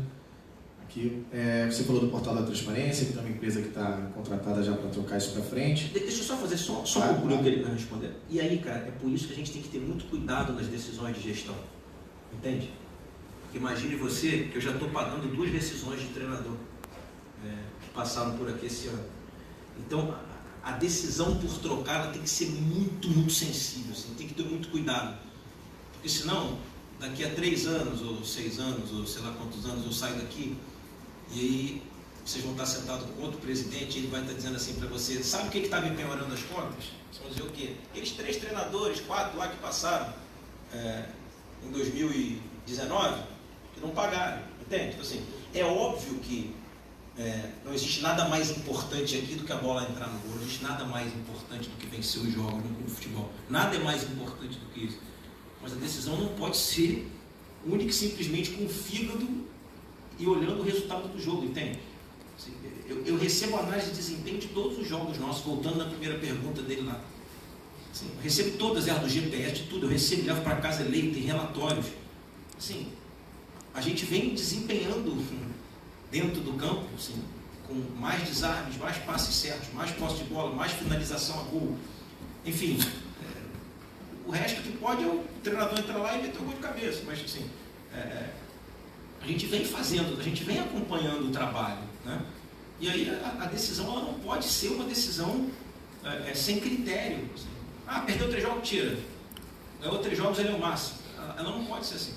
F: Aqui, você falou do Portal da Transparência, que tem uma empresa que está contratada já para trocar isso para frente.
A: Deixa eu só fazer um concluir o que ele vai responder. E aí, cara, é por isso que a gente tem que ter muito cuidado nas decisões de gestão. Entende? Porque imagine você que eu já estou pagando 2 decisões de treinador que passaram por aqui esse ano. Então, a decisão por trocar ela tem que ser muito, muito sensível. Assim, tem que ter muito cuidado. Porque senão, daqui a 3 anos, ou 6 anos, ou sei lá quantos anos eu saio daqui, e aí vocês vão estar sentados com outro presidente e ele vai estar dizendo assim para você: sabe o que está me penhorando as contas? Vocês vão dizer o quê? Aqueles 3 treinadores, 4 lá que passaram em 2019, que não pagaram. Entende? Então, assim, é óbvio que não existe nada mais importante aqui do que a bola entrar no gol. Não existe nada mais importante do que vencer os jogos no clube de futebol. Nada é mais importante do que isso. Mas a decisão não pode ser única e simplesmente com o fígado e olhando o resultado do jogo, entende? Assim, eu recebo análise de desempenho de todos os jogos nossos, voltando na primeira pergunta dele lá. Assim, eu recebo todas elas do GPS, de tudo, eu recebo, levo para casa, leio, tem relatórios. Assim, a gente vem desempenhando dentro do campo, assim, com mais desarmes, mais passes certos, mais posse de bola, mais finalização a gol. Enfim, o resto que pode é o treinador entrar lá e meter o gol de cabeça, mas assim, a gente vem fazendo, a gente vem acompanhando o trabalho, né? E aí a decisão ela não pode ser uma decisão sem critério. Assim. Perdeu 3 jogos, tira. Ganhou 3 jogos, ele é o máximo. Ela não pode ser assim.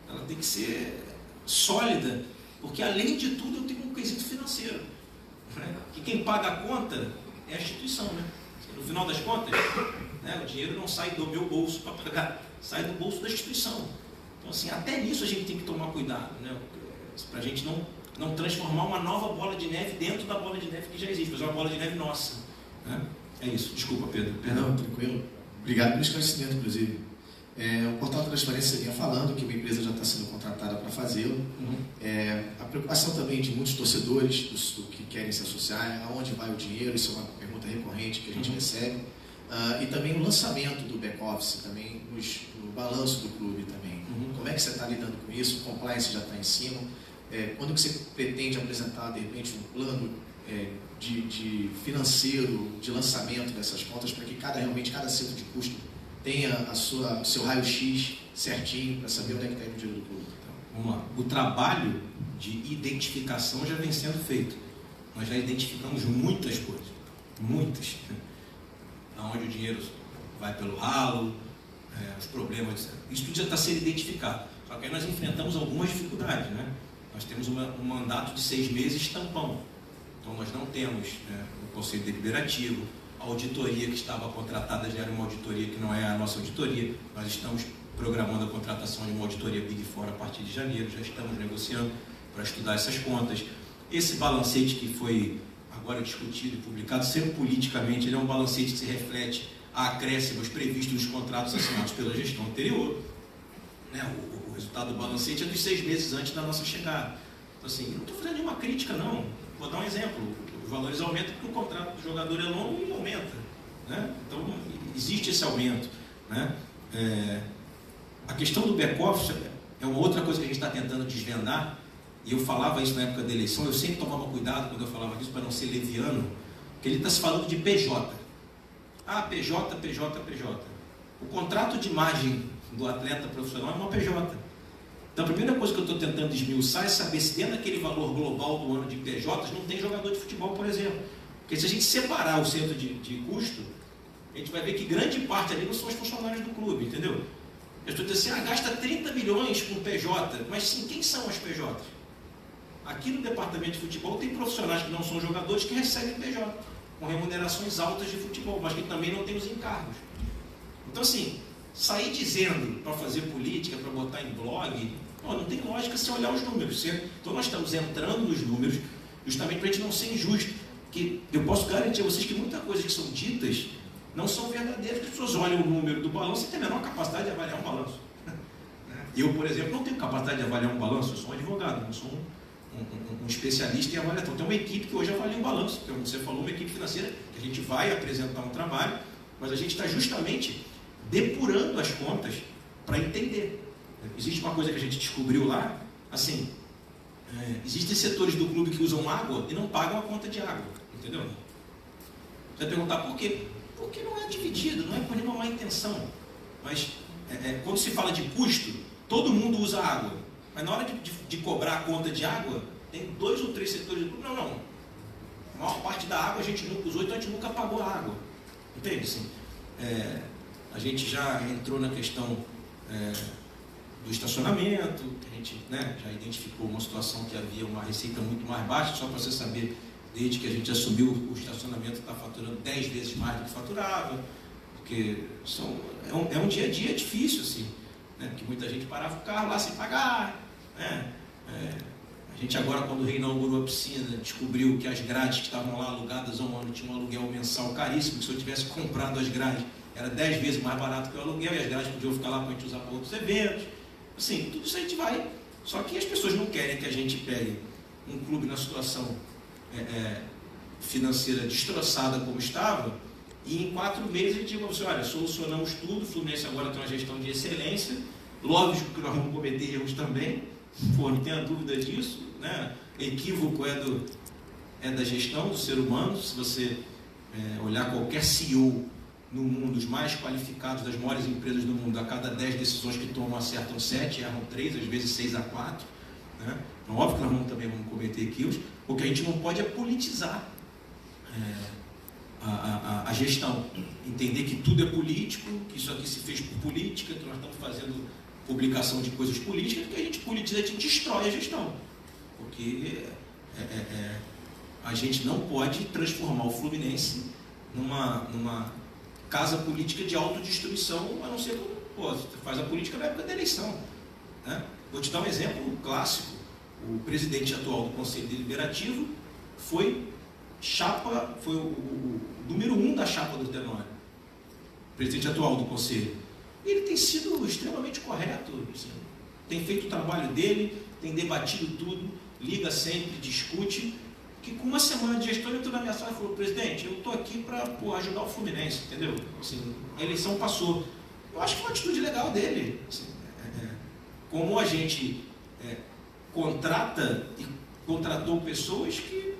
A: Ela tem que ser sólida, porque além de tudo eu tenho um quesito financeiro, né? Que quem paga a conta é a instituição, né? No final das contas, né, o dinheiro não sai do meu bolso para pagar, sai do bolso da instituição. Então, assim, até nisso a gente tem que tomar cuidado, né? Para a gente não transformar uma nova bola de neve dentro da bola de neve que já existe, fazer uma bola de neve nossa, né? É isso. Desculpa, Pedro. Perdão.
F: Não, tranquilo. Obrigado pelo esclarecimento, inclusive. O Portal da Transparência vinha falando que uma empresa já está sendo contratada para fazê-lo. A preocupação também de muitos torcedores que querem se associar, aonde vai o dinheiro, isso é uma pergunta recorrente que a gente recebe. E também o lançamento do back-office, também no balanço do clube também. Como é que você está lidando com isso? O compliance já está em cima. Quando que você pretende apresentar, de repente, um plano de financeiro, de lançamento dessas contas, para que realmente cada centro de custo tenha o seu raio-x certinho, para saber onde é que está indo o dinheiro do clube?
A: Então, vamos lá. O trabalho de identificação já vem sendo feito. Nós já identificamos muitas coisas. Muitas. Aonde o dinheiro vai pelo ralo, os problemas, isso tudo já está sendo identificado. Só que aí nós enfrentamos algumas dificuldades, né? Nós temos um mandato de 6 meses tampão. Então nós não temos o Conselho Deliberativo, a auditoria que estava contratada já era uma auditoria que não é a nossa auditoria. Nós estamos programando a contratação de uma auditoria Big Four a partir de janeiro, já estamos negociando para estudar essas contas. Esse balancete que foi agora discutido e publicado, sendo politicamente, ele é um balancete que se reflete a acréscimos previstos nos contratos assinados pela gestão anterior. Né? O resultado do balancete é dos 6 meses antes da nossa chegada. Então, assim, eu não estou fazendo nenhuma crítica, não. Vou dar um exemplo. Os valores aumentam porque o contrato do jogador é longo e aumenta. Né? Então, existe esse aumento. Né? A questão do back-office é uma outra coisa que a gente está tentando desvendar. E eu falava isso na época da eleição, eu sempre tomava cuidado quando eu falava disso para não ser leviano, porque ele está se falando de PJ. PJ, PJ, PJ. O contrato de imagem do atleta profissional é uma PJ. Então a primeira coisa que eu estou tentando desmiuçar é saber se dentro daquele valor global do ano de PJs não tem jogador de futebol, por exemplo. Porque se a gente separar o centro de custo, a gente vai ver que grande parte ali não são os funcionários do clube, entendeu? Eu estou dizendo assim, gasta 30 milhões com PJ, mas sim, quem são as PJs? Aqui no departamento de futebol tem profissionais que não são jogadores que recebem PJ, com remunerações altas de futebol, mas que também não têm os encargos. Então assim, sair dizendo para fazer política, para botar em blog, não tem lógica se olhar os números. Então nós estamos entrando nos números justamente para a gente não ser injusto. Que eu posso garantir a vocês que muita coisa que são ditas não são verdadeiras, que as pessoas olham o número do balanço e têm a menor capacidade de avaliar um balanço. Eu, por exemplo, não tenho capacidade de avaliar um balanço, eu sou um advogado, não sou um especialista em avaliação. Tem uma equipe que hoje avalia um balanço, como você falou, uma equipe financeira, que a gente vai apresentar um trabalho, mas a gente está justamente depurando as contas para entender. Existe uma coisa que a gente descobriu lá, assim, existem setores do clube que usam água e não pagam a conta de água, entendeu? Você vai perguntar por quê? Porque não é dividido, não é por nenhuma má intenção, mas quando se fala de custo, todo mundo usa água, mas na hora de cobrar a conta de água, tem 2 ou 3 setores do clube, não, a maior parte da água a gente nunca usou, então a gente nunca pagou a água, entende? Assim, a gente já entrou na questão do estacionamento, que a gente já identificou uma situação que havia uma receita muito mais baixa, só para você saber, desde que a gente assumiu, o estacionamento está faturando 10 vezes mais do que faturava, porque é um dia a dia difícil, assim, né? Porque muita gente parava o carro lá sem pagar, né? A gente agora, quando reinaugurou a piscina, descobriu que as grades que estavam lá alugadas há um ano tinham um aluguel mensal caríssimo, que se eu tivesse comprado as grades, era 10 vezes mais barato que o aluguel, e as grades podiam ficar lá para a gente usar para outros eventos. Assim, tudo isso a gente vai. Só que as pessoas não querem que a gente pegue um clube na situação financeira destroçada como estava, e em 4 meses a gente diga para você, olha, solucionamos tudo, o Fluminense agora tem uma gestão de excelência, lógico que nós vamos cometer erros também, não tenha dúvida disso, né? Equívoco é da gestão do ser humano. Se você olhar qualquer CEO no mundo, os mais qualificados das maiores empresas do mundo, a cada 10 decisões que tomam, acertam 7, erram 3, às vezes 6 a 4. Né? Então, óbvio que nós também vamos cometer equívocos. O que a gente não pode é politizar a gestão. Entender que tudo é político, que isso aqui se fez por política, que nós estamos fazendo publicação de coisas políticas, que a gente politiza, a gente destrói a gestão. Porque a gente não pode transformar o Fluminense numa casa política de autodestruição, a não ser quando você faz a política na época da eleição. Né? Vou te dar um exemplo clássico. O presidente atual do Conselho Deliberativo foi o número 1 da chapa do Tenório. O presidente atual do Conselho. E ele tem sido extremamente correto. Assim, tem feito o trabalho dele, tem debatido tudo, liga sempre, discute. Que com uma semana de gestão ele entrou na minha sala e falou: presidente, eu estou aqui para ajudar o Fluminense, entendeu? Assim, a eleição passou. Eu acho que é uma atitude legal dele. Assim, como a gente contrata e contratou pessoas que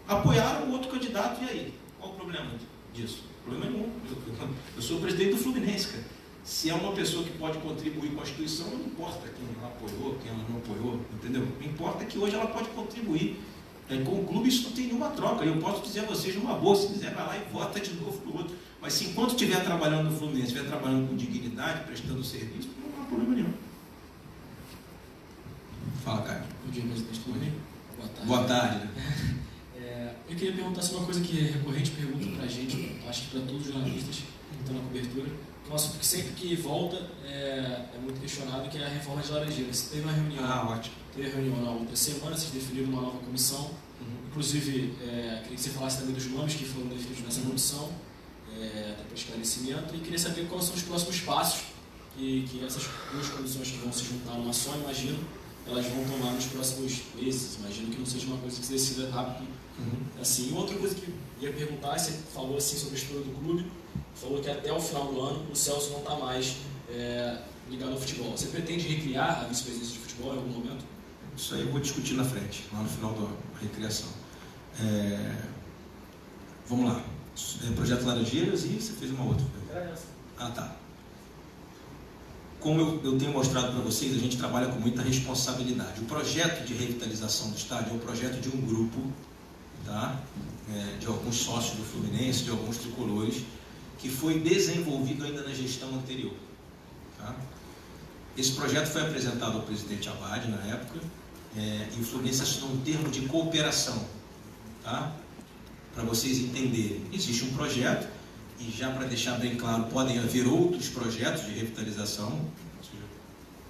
A: apoiaram o outro candidato, e aí? Qual o problema disso? Problema nenhum. Eu sou o presidente do Fluminense, cara. Se é uma pessoa que pode contribuir com a instituição, não importa quem ela apoiou, quem ela não apoiou, entendeu? O que importa é que hoje ela pode contribuir. Com o clube isso não tem nenhuma troca. Eu posso dizer a vocês numa boa, se quiser, vai lá e vota de novo para o outro. Mas se enquanto estiver trabalhando no Fluminense, estiver trabalhando com dignidade, prestando serviço, não há problema nenhum. Fala, Caio.
G: Bom dia, presidente. Tudo bem? Boa tarde.
A: Boa tarde. Né?
G: Eu queria perguntar sobre uma coisa que é recorrente, pergunta para a gente, acho que para todos os jornalistas que estão na cobertura, que é um assunto que sempre que volta é muito questionado, que é a reforma de Laranjeiras. Teve uma reunião.
A: Ótimo.
G: Teve a reunião na outra semana, vocês definiram uma nova comissão. Inclusive, queria que você falasse também dos nomes que foram definidos nessa comissão, para esclarecimento, e queria saber quais são os próximos passos que essas 2 comissões que vão se juntar numa só, imagino, elas vão tomar nos próximos meses. Imagino que não seja uma coisa que se decida rápido. Assim, outra coisa que eu ia perguntar, você falou assim sobre a história do clube, falou que até o final do ano o Celso não está mais ligado ao futebol. Você pretende recriar a vice-presidência de futebol em algum momento?
A: Isso aí eu vou discutir na frente, lá no final da recriação. Vamos lá. Projeto Laranjeiras, e você fez uma outra. Tá. Como eu tenho mostrado para vocês, a gente trabalha com muita responsabilidade. O projeto de revitalização do estádio é um projeto de um grupo, tá? De alguns sócios do Fluminense, de alguns tricolores, que foi desenvolvido ainda na gestão anterior. Tá? Esse projeto foi apresentado ao presidente Abad na época, e o Fluminense assinou um termo de cooperação. Tá? Para vocês entenderem, existe um projeto, e já para deixar bem claro, podem haver outros projetos de revitalização,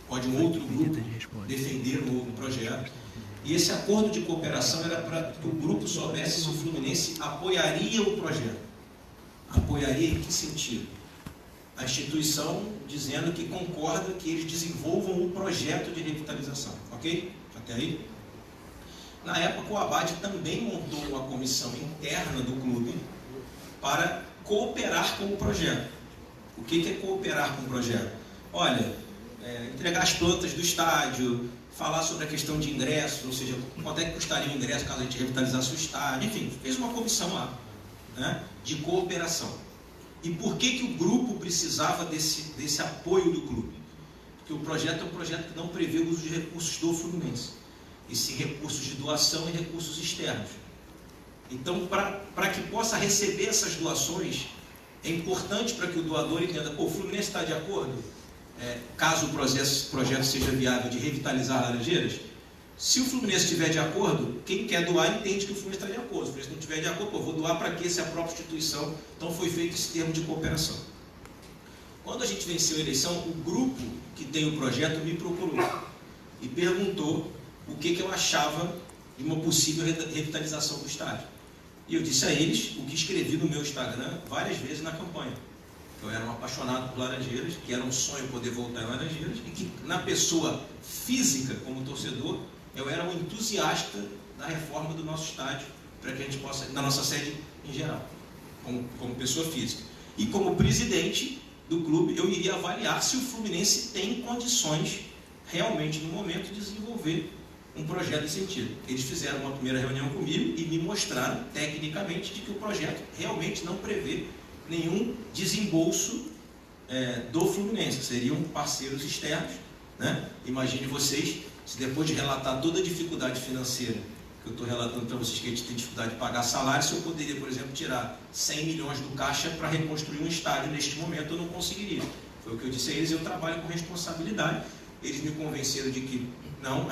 A: pode um outro grupo defender um outro projeto, e esse acordo de cooperação era para que o grupo soubesse se o Fluminense apoiaria o projeto. Apoiaria em que sentido? A instituição dizendo que concorda que eles desenvolvam o projeto de revitalização, ok? Até aí? Na época, o Abad também montou uma comissão interna do clube para cooperar com o projeto. O que é cooperar com o projeto? Olha, entregar as plantas do estádio, falar sobre a questão de ingresso, ou seja, quanto é que custaria o ingresso caso a gente revitalizasse o estádio, enfim, fez uma comissão lá, né, de cooperação. E por que o grupo precisava desse apoio do clube? Porque o projeto é um projeto que não prevê o uso de recursos do Fluminense, e sim recursos de doação e recursos externos. Então, para que possa receber essas doações, é importante para que o doador entenda: o Fluminense está de acordo, caso o projeto seja viável, de revitalizar Laranjeiras? Se o Fluminense estiver de acordo, quem quer doar entende que o Fluminense está de acordo. Se o Fluminense não estiver de acordo, vou doar para quê? Se é a própria instituição. Então foi feito esse termo de cooperação. Quando a gente venceu a eleição, o grupo que tem o projeto me procurou e perguntou o que eu achava de uma possível revitalização do estádio. E eu disse a eles o que escrevi no meu Instagram várias vezes na campanha. Eu era um apaixonado por Laranjeiras, que era um sonho poder voltar em Laranjeiras, e que na pessoa física, como torcedor, eu era um entusiasta da reforma do nosso estádio para que a gente possa, na nossa sede em geral, como pessoa física. E como presidente do clube, eu iria avaliar se o Fluminense tem condições realmente no momento de desenvolver um projeto nesse sentido. Eles fizeram uma primeira reunião comigo e me mostraram tecnicamente de que o projeto realmente não prevê nenhum desembolso do Fluminense, seriam parceiros externos, né? Imagine vocês, se depois de relatar toda a dificuldade financeira que eu estou relatando para vocês, que a gente tem dificuldade de pagar salário, se eu poderia, por exemplo, tirar 100 milhões do caixa para reconstruir um estádio neste momento, eu não conseguiria. Foi o que eu disse a eles, eu trabalho com responsabilidade. Eles me convenceram de que não,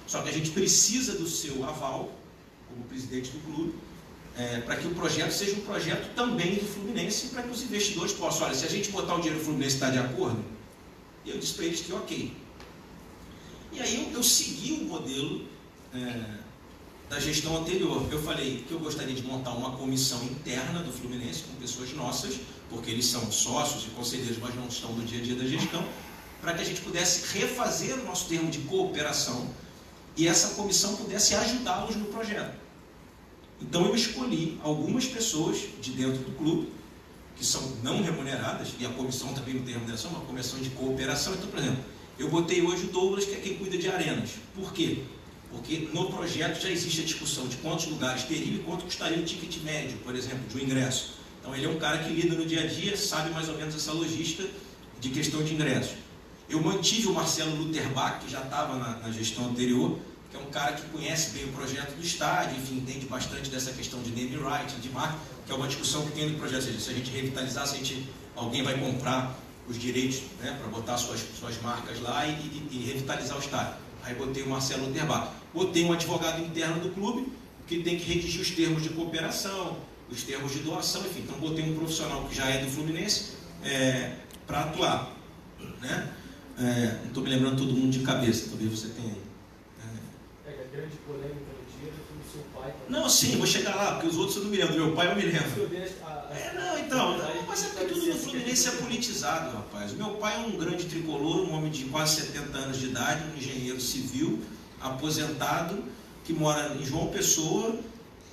A: só que a gente precisa do seu aval, como presidente do clube, para que o projeto seja um projeto também do Fluminense, para que os investidores possam, olha, se a gente botar o dinheiro do Fluminense está de acordo, e eu disse para eles que ok. E aí eu segui o modelo da gestão anterior. Eu falei que eu gostaria de montar uma comissão interna do Fluminense, com pessoas nossas, porque eles são sócios e conselheiros, mas não estão no dia a dia da gestão, para que a gente pudesse refazer o nosso termo de cooperação e essa comissão pudesse ajudá-los no projeto. Então eu escolhi algumas pessoas de dentro do clube, que são não remuneradas, e a comissão também não tem remuneração, uma comissão de cooperação. Então, por exemplo, eu botei hoje o Douglas, que é quem cuida de arenas. Por quê? Porque no projeto já existe a discussão de quantos lugares teriam e quanto custaria o ticket médio, por exemplo, de um ingresso. Então ele é um cara que lida no dia a dia, sabe mais ou menos essa logística de questão de ingressos. Eu mantive o Marcelo Lutherbach, que já estava na gestão anterior, que é um cara que conhece bem o projeto do estádio, enfim, entende bastante dessa questão de name right, de marca, que é uma discussão que tem no projeto. Ou seja, se a gente revitalizar, alguém vai comprar os direitos, né, para botar suas marcas lá e revitalizar o estádio. Aí botei o Marcelo Lutherbach. Botei um advogado interno do clube, que tem que redigir os termos de cooperação, os termos de doação, enfim. Então botei um profissional que já é do Fluminense para atuar, né? Não estou me lembrando todo mundo de cabeça, talvez você tenha aí.
H: A grande polêmica do dia foi do seu pai.
A: Não, sim, vou chegar lá, porque os outros eu não me lembro. Meu pai eu me lembro. Mas é porque tudo no Fluminense é politizado, rapaz. O meu pai é um grande tricolor, um homem de quase 70 anos de idade, um engenheiro civil, aposentado, que mora em João Pessoa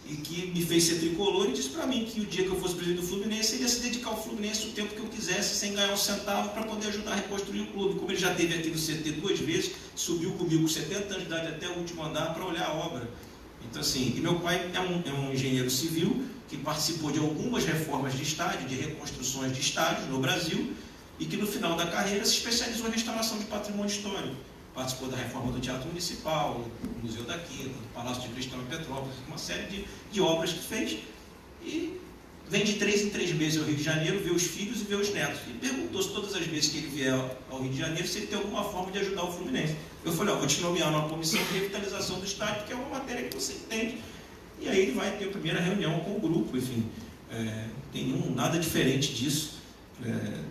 A: e que me fez ser tricolor e disse para mim que o dia que eu fosse presidente do Fluminense, ele ia se dedicar ao Fluminense o tempo que eu quisesse, sem ganhar um centavo, para poder ajudar a reconstruir o clube. Como ele já esteve aqui no CT 2 vezes, subiu comigo com 70 anos de idade até o último andar para olhar a obra. Então, assim, e meu pai é um engenheiro civil que participou de algumas reformas de estádio, de reconstruções de estádios no Brasil, e que no final da carreira se especializou em restauração de patrimônio histórico. Participou da reforma do Teatro Municipal, do Museu da Quinta, do Palácio de Cristal em Petrópolis, uma série de obras que fez, e vem de 3 em 3 meses ao Rio de Janeiro, ver os filhos e ver os netos. E perguntou-se todas as vezes que ele vier ao Rio de Janeiro se ele tem alguma forma de ajudar o Fluminense. Eu falei, vou te nomear numa comissão de revitalização do estádio, que é uma matéria que você entende. E aí ele vai ter a primeira reunião com o grupo, enfim. Tem nada diferente disso.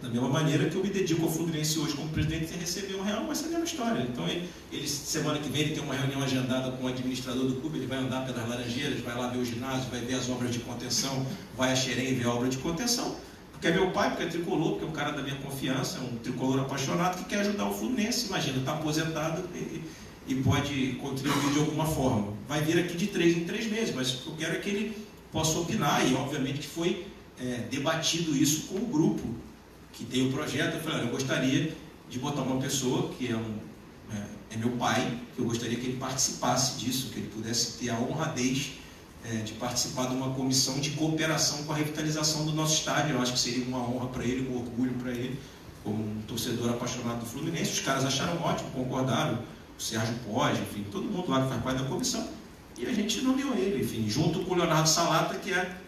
A: Da mesma maneira que eu me dedico ao Fluminense hoje como presidente sem receber R$1, mas essa é a mesma história. Então ele semana que vem ele tem uma reunião agendada com o administrador do clube, ele vai andar pelas Laranjeiras, vai lá ver o ginásio, vai ver as obras de contenção, vai a Xerém ver a obra de contenção, porque é meu pai, porque é tricolor, porque é um cara da minha confiança, é um tricolor apaixonado que quer ajudar o Fluminense. Imagina, está aposentado e pode contribuir de alguma forma. Vai vir aqui de 3 em 3 meses, mas o que eu quero é que ele possa opinar, e obviamente que foi debatido isso com o grupo que tem o projeto. Eu falei, eu gostaria de botar uma pessoa que é meu pai, que eu gostaria que ele participasse disso, que ele pudesse ter a honradez de participar de uma comissão de cooperação com a revitalização do nosso estádio. Eu acho que seria uma honra para ele, um orgulho para ele, como um torcedor apaixonado do Fluminense. Os caras acharam ótimo, concordaram, o Sérgio Pós, enfim, todo mundo lá que faz parte da comissão, e a gente nomeou ele, enfim, junto com o Leonardo Salata, que é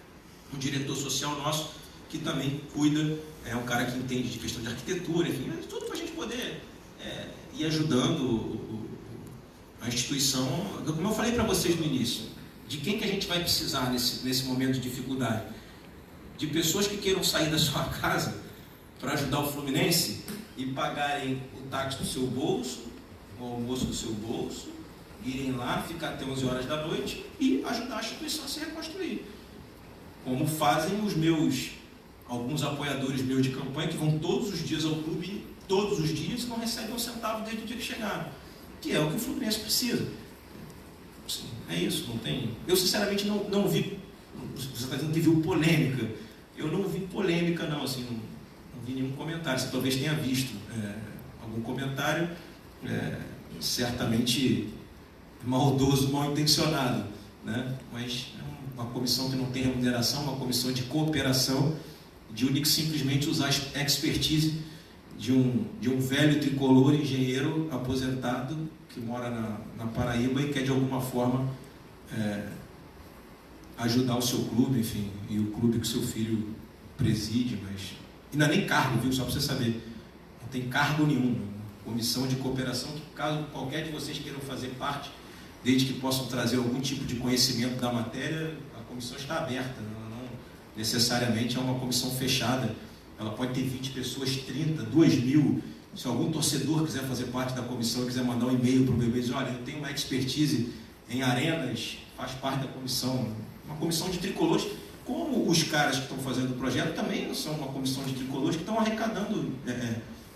A: um diretor social nosso, que também cuida, é um cara que entende de questão de arquitetura, enfim, tudo para a gente poder ir ajudando a instituição. Como eu falei para vocês no início, de quem que a gente vai precisar nesse momento de dificuldade? De pessoas que queiram sair da sua casa para ajudar o Fluminense e pagarem o táxi do seu bolso, o almoço do seu bolso, irem lá, ficar até 11 horas da noite e ajudar a instituição a se reconstruir. Como fazem alguns apoiadores meus de campanha, que vão todos os dias ao clube, todos os dias, e não recebem um centavo desde o dia que chegaram, que é o que o Fluminense precisa. Assim, é isso, não tem... Eu, sinceramente, não vi... Você está dizendo que viu polêmica. Eu não vi polêmica, não, assim, não vi nenhum comentário. Você talvez tenha visto algum comentário, certamente maldoso, mal intencionado, né? Mas é uma comissão que não tem remuneração, uma comissão de cooperação, de único simplesmente usar a expertise de um velho tricolor engenheiro aposentado que mora na Paraíba e quer de alguma forma ajudar o seu clube, enfim, e o clube que o seu filho preside, mas... E não é nem cargo, viu? Só para você saber. Não tem cargo nenhum. Comissão de cooperação que, caso qualquer de vocês queiram fazer parte, desde que possam trazer algum tipo de conhecimento da matéria, a comissão está aberta. Não necessariamente é uma comissão fechada. Ela pode ter 20 pessoas, 30, 2.000. Se algum torcedor quiser fazer parte da comissão, quiser mandar um e-mail para o bebê e dizer, olha, eu tenho uma expertise em arenas, faz parte da comissão. Uma comissão de tricolores, como os caras que estão fazendo o projeto também são uma comissão de tricolores que estão arrecadando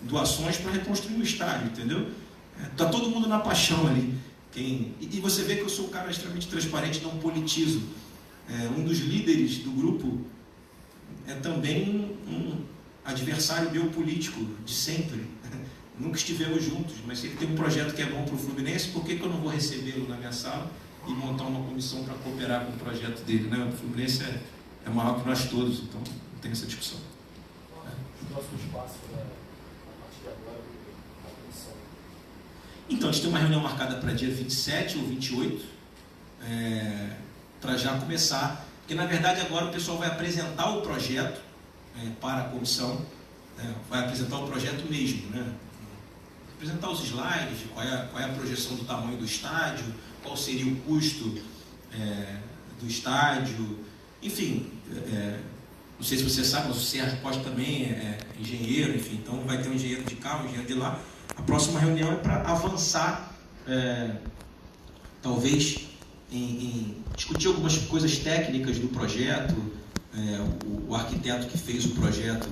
A: doações para reconstruir o estádio, entendeu? Está todo mundo na paixão ali. E você vê que eu sou um cara extremamente transparente, não politizo. Um dos líderes do grupo é também um adversário meu político de sempre. Nunca estivemos juntos, mas se ele tem um projeto que é bom para o Fluminense, por que eu não vou recebê-lo na minha sala e montar uma comissão para cooperar com o projeto dele, né? O Fluminense é maior que nós todos, então não tem essa discussão.
H: Os próximos passos, a partir de agora, da comissão.
A: Então, a gente tem uma reunião marcada para dia 27 ou 28, para já começar, porque na verdade agora o pessoal vai apresentar o projeto para a comissão, vai apresentar o projeto mesmo, né? Apresentar os slides, qual é a projeção do tamanho do estádio, qual seria o custo do estádio, enfim, não sei se você sabe, mas o Sérgio Costa também é engenheiro, enfim, então vai ter um engenheiro de cá, um engenheiro de lá. A próxima reunião é para avançar, talvez, em discutir algumas coisas técnicas do projeto. O arquiteto que fez o projeto,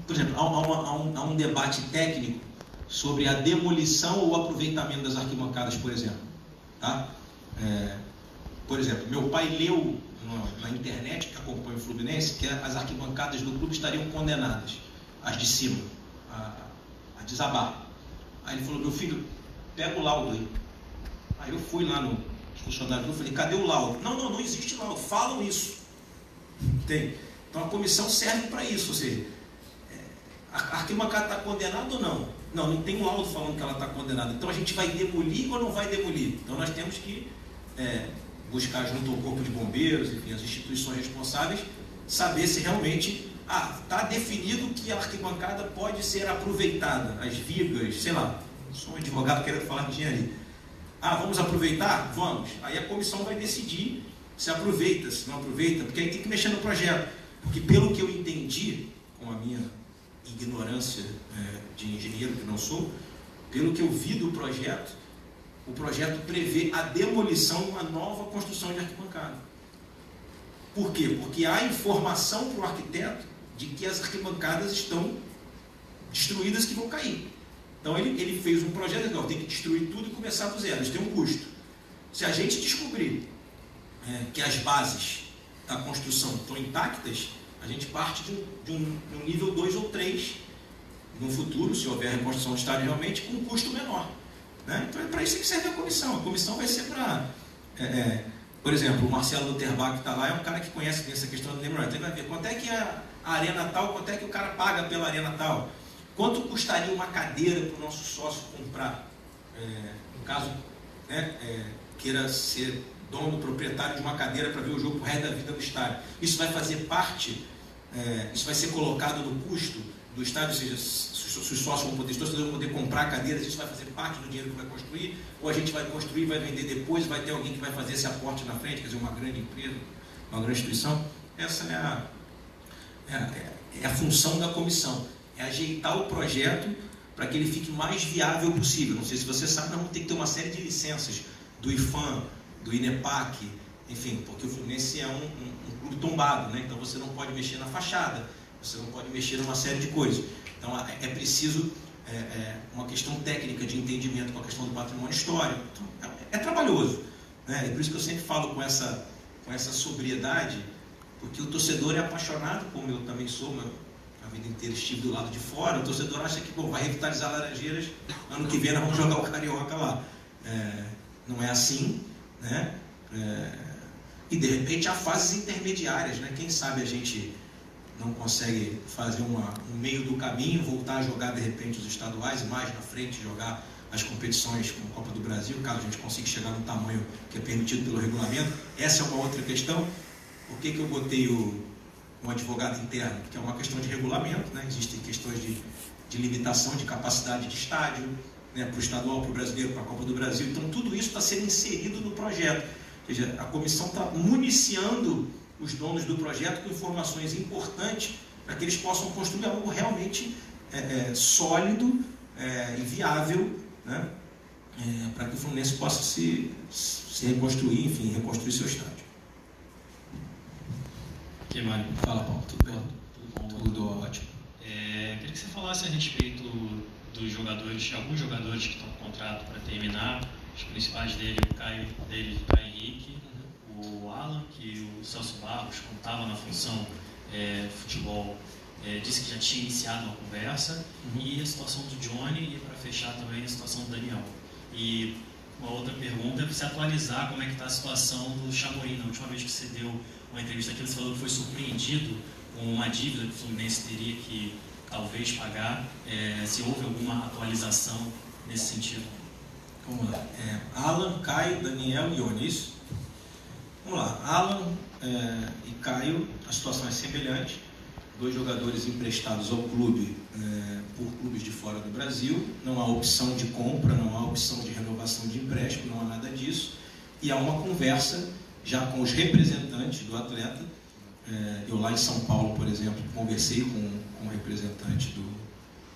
A: por exemplo, há um debate técnico sobre a demolição ou o aproveitamento das arquibancadas, por exemplo. Tá? Por exemplo, meu pai leu na internet, que acompanha o Fluminense, que as arquibancadas do clube estariam condenadas, as de cima, a desabar. Aí ele falou, meu filho, pega o laudo aí. Aí eu fui lá no funcionário do falei, cadê o laudo? Não existe laudo, falam isso. Entende? Então a comissão serve para isso, ou seja, a arquibancada está condenada ou não? Não tem um laudo falando que ela está condenada. Então a gente vai demolir ou não vai demolir? Então nós temos que buscar junto ao Corpo de Bombeiros, enfim, as instituições responsáveis, saber se realmente está definido que a arquibancada pode ser aproveitada, as vigas, sei lá, sou um advogado querendo falar de engenharia. Vamos aproveitar? Vamos. Aí a comissão vai decidir se aproveita, se não aproveita, porque aí tem que mexer no projeto. Porque pelo que eu entendi, com a minha ignorância de engenheiro que não sou, pelo que eu vi do projeto, o projeto prevê a demolição de uma nova construção de arquibancada. Por quê? Porque há informação para o arquiteto de que as arquibancadas estão destruídas, que vão cair. Então ele fez um projeto legal, tem que destruir tudo e começar do zero, isso tem um custo. Se a gente descobrir que as bases da construção estão intactas, a gente parte de um nível 2 ou 3 no futuro, se houver reconstrução do estádio realmente, com um custo menor. Né? Então é para isso que serve a comissão. A comissão vai ser para... por exemplo, o Marcelo Luterbach que está lá é um cara que conhece essa questão do Lembrança. Ele vai ver quanto é que a arena tal, quanto é que o cara paga pela arena tal. Quanto custaria uma cadeira para o nosso sócio comprar? No caso, queira ser dono, proprietário de uma cadeira para ver o jogo pro resto da vida do estádio. Isso vai fazer parte, isso vai ser colocado no custo do estádio, ou seja, se os sócios vão poder comprar cadeiras, isso vai fazer parte do dinheiro que vai construir, ou a gente vai construir, vai vender depois, vai ter alguém que vai fazer esse aporte na frente, quer dizer, uma grande empresa, uma grande instituição. Essa é a função da comissão, é ajeitar o projeto para que ele fique mais viável possível. Não sei se você sabe, nós vamos ter que ter uma série de licenças do IFAM, do INEPAC, enfim, porque o Fluminense é um clube tombado, né? Então você não pode mexer na fachada, você não pode mexer numa série de coisas. Então é preciso uma questão técnica de entendimento com a questão do patrimônio histórico. Então, é trabalhoso, né? É por isso que eu sempre falo com essa sobriedade, porque o torcedor é apaixonado, como eu também sou, a vida inteira estive do lado de fora. O torcedor acha que vai revitalizar Laranjeiras, ano que vem nós vamos jogar o Carioca lá. Não é assim, né? E de repente há fases intermediárias, né? Quem sabe a gente não consegue fazer um meio do caminho, voltar a jogar de repente os estaduais e mais na frente jogar as competições como a Copa do Brasil, caso a gente consiga chegar no tamanho que é permitido pelo regulamento. Essa é uma outra questão. Por que eu botei um advogado interno? Porque é uma questão de regulamento, né? Existem questões de limitação de capacidade de estádio, né? Para o estadual, para o brasileiro, para a Copa do Brasil. Então tudo isso está sendo inserido no projeto. Ou seja, a comissão está municiando os donos do projeto com informações importantes para que eles possam construir algo realmente sólido e viável, né? Para que o Fluminense possa se reconstruir, enfim, reconstruir seu estádio.
I: Que Mário?
A: Fala, Paulo, tudo bem?
I: Tudo bom?
A: Tudo ótimo.
I: Queria que você falasse a respeito dos jogadores, alguns jogadores que estão com contrato para terminar, os principais dele, o Caio Henrique, o Alan, que o Celso Barros, quando estava na função futebol, disse que já tinha iniciado uma conversa, e a situação do Johnny, e para fechar também a situação do Daniel. E uma outra pergunta é você atualizar como é que está a situação do Chamorim. Na última vez que você deu uma entrevista aqui, você falou que foi surpreendido com uma dívida que o Fluminense teria que talvez pagar, se houve alguma atualização nesse sentido.
A: Vamos lá. Alan, Caio, Daniel e Ione, isso? Vamos lá. Alan e Caio, a situação é semelhante. 2 jogadores emprestados ao clube por clubes de fora do Brasil. Não há opção de compra, não há opção de renovação de empréstimo, não há nada disso. E há uma conversa já com os representantes do atleta. Eu lá em São Paulo, por exemplo, conversei com o representante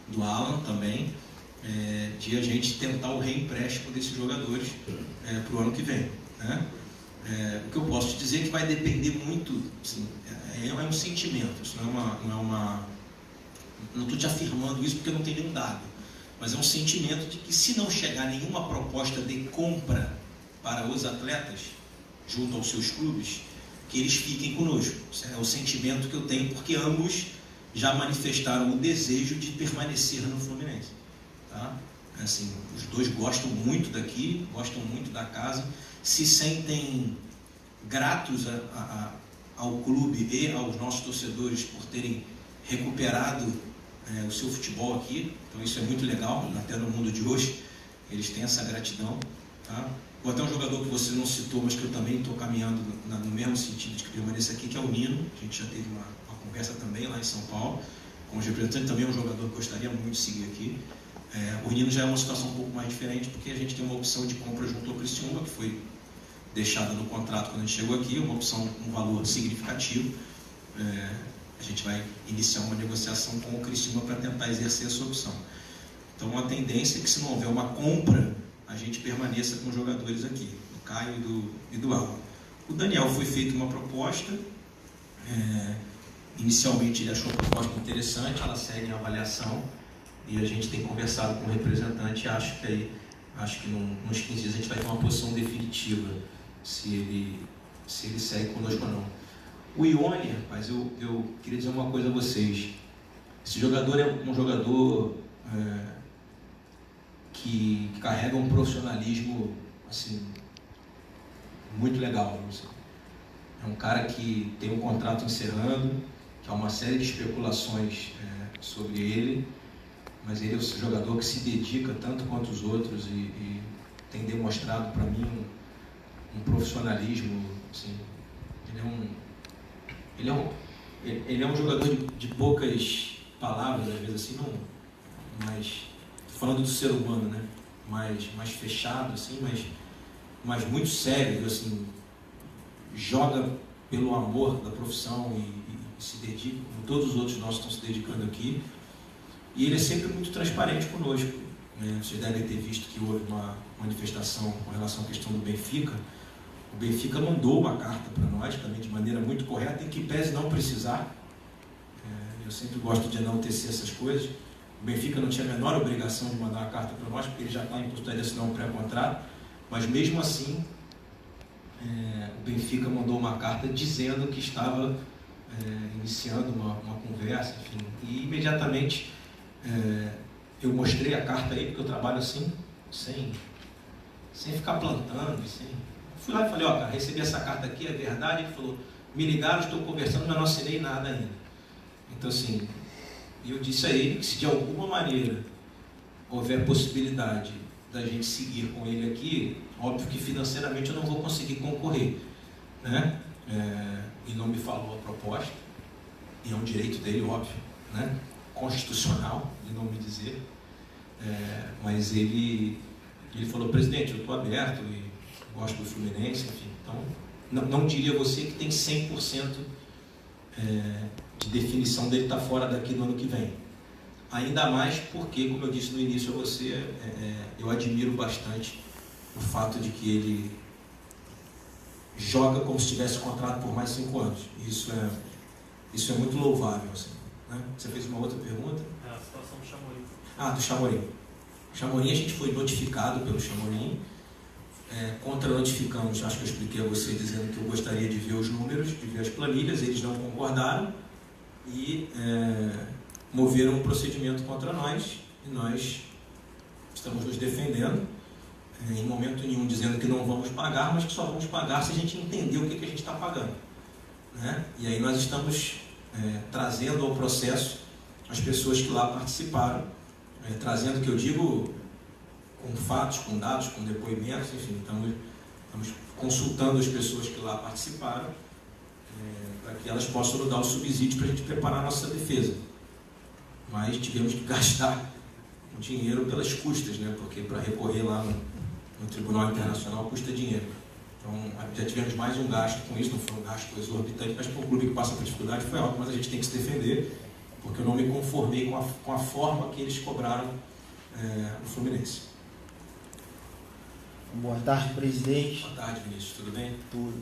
A: do Alan também, de a gente tentar o reempréstimo desses jogadores para o ano que vem, né? O que eu posso te dizer é que vai depender muito, assim, é um sentimento, isso não é uma não estou te afirmando isso porque eu não tenho nenhum dado, mas é um sentimento de que se não chegar nenhuma proposta de compra para os atletas junto aos seus clubes, que eles fiquem conosco. Isso é o sentimento que eu tenho, porque ambos já manifestaram o desejo de permanecer no Fluminense, tá? Assim, os dois gostam muito daqui, gostam muito da casa, se sentem gratos ao clube e aos nossos torcedores por terem recuperado o seu futebol aqui. Então isso é muito legal, até no mundo de hoje eles têm essa gratidão, tá? Ou até um jogador que você não citou, mas que eu também estou caminhando no mesmo sentido de que permaneça aqui, que é o Nino. A gente já teve uma conversa também lá em São Paulo com os representantes, também é um jogador que gostaria muito de seguir aqui. O Nino já é uma situação um pouco mais diferente, porque a gente tem uma opção de compra junto ao Criciúma, que foi deixada no contrato quando a gente chegou aqui, uma opção, um valor significativo. A gente vai iniciar uma negociação com o Criciúma para tentar exercer essa opção. Então a tendência é que, se não houver uma compra, a gente permaneça com os jogadores aqui, do Caio e do Alan. O Daniel foi feita uma proposta, inicialmente ele achou a proposta interessante, ela segue em avaliação, e a gente tem conversado com o representante, e acho que nos 15 dias a gente vai ter uma posição definitiva, se ele segue conosco ou não. O Ione, rapaz, eu queria dizer uma coisa a vocês. Esse jogador é um jogador que carrega um profissionalismo assim, muito legal. É um cara que tem um contrato encerrando, que há uma série de especulações sobre ele, mas ele é um jogador que se dedica tanto quanto os outros e tem demonstrado para mim um profissionalismo. Assim, ele é um jogador de poucas palavras, às vezes assim, não, mas falando do ser humano, né? Mais fechado, assim, mas muito sério, assim, joga pelo amor da profissão e se dedica, como todos os outros nossos estão se dedicando aqui. E ele é sempre muito transparente conosco, né? Vocês devem ter visto que houve uma manifestação com relação à questão do Benfica. O Benfica mandou uma carta para nós, também de maneira muito correta, em que pese não precisar. Eu sempre gosto de enaltecer essas coisas. O O Benfica não tinha a menor obrigação de mandar uma carta para nós, porque ele já está em possibilidade de assinar um pré-contrato, mas mesmo assim, o Benfica mandou uma carta dizendo que estava iniciando uma conversa, enfim, e imediatamente eu mostrei a carta aí, porque eu trabalho assim, sem ficar plantando, fui lá e falei, ó, cara, recebi essa carta aqui, é verdade? Ele falou, me ligaram, estou conversando, mas não assinei nada ainda. Então, assim, eu disse a ele que se de alguma maneira houver possibilidade da gente seguir com ele aqui, óbvio que financeiramente eu não vou conseguir concorrer, né? E não me falou a proposta, e é um direito dele, óbvio, né? Constitucional, de não me dizer, mas ele falou, presidente, eu estou aberto e gosto do Fluminense, enfim, então não diria você que tem 100% de definição dele estar fora daqui no ano que vem. Ainda mais porque, como eu disse no início a você, eu admiro bastante o fato de que ele joga como se tivesse contrato por mais 5 anos. Isso é muito louvável. Assim, né? Você fez uma outra pergunta?
H: A situação do Chamorim.
A: Do Chamorim. O Chamorim, a gente foi notificado pelo Chamorim, contra-notificamos, acho que eu expliquei a você, dizendo que eu gostaria de ver os números, de ver as planilhas, eles não concordaram e moveram um procedimento contra nós, e nós estamos nos defendendo, em momento nenhum dizendo que não vamos pagar, mas que só vamos pagar se a gente entender o que a gente está pagando, né? E aí nós estamos trazendo ao processo as pessoas que lá participaram, trazendo, que eu digo, com fatos, com dados, com depoimentos, enfim, estamos consultando as pessoas que lá participaram, para que elas possam nos dar o subsídio para a gente preparar a nossa defesa. Mas tivemos que gastar o dinheiro pelas custas, né? Porque para recorrer lá no Tribunal Internacional custa dinheiro. Então, já tivemos mais um gasto com isso, não foi um gasto exorbitante, mas para um clube que passa por dificuldade foi alto, mas a gente tem que se defender, porque eu não me conformei com a forma que eles cobraram o Fluminense.
J: Boa tarde, presidente.
A: Boa tarde, Vinícius. Tudo bem?
J: Tudo.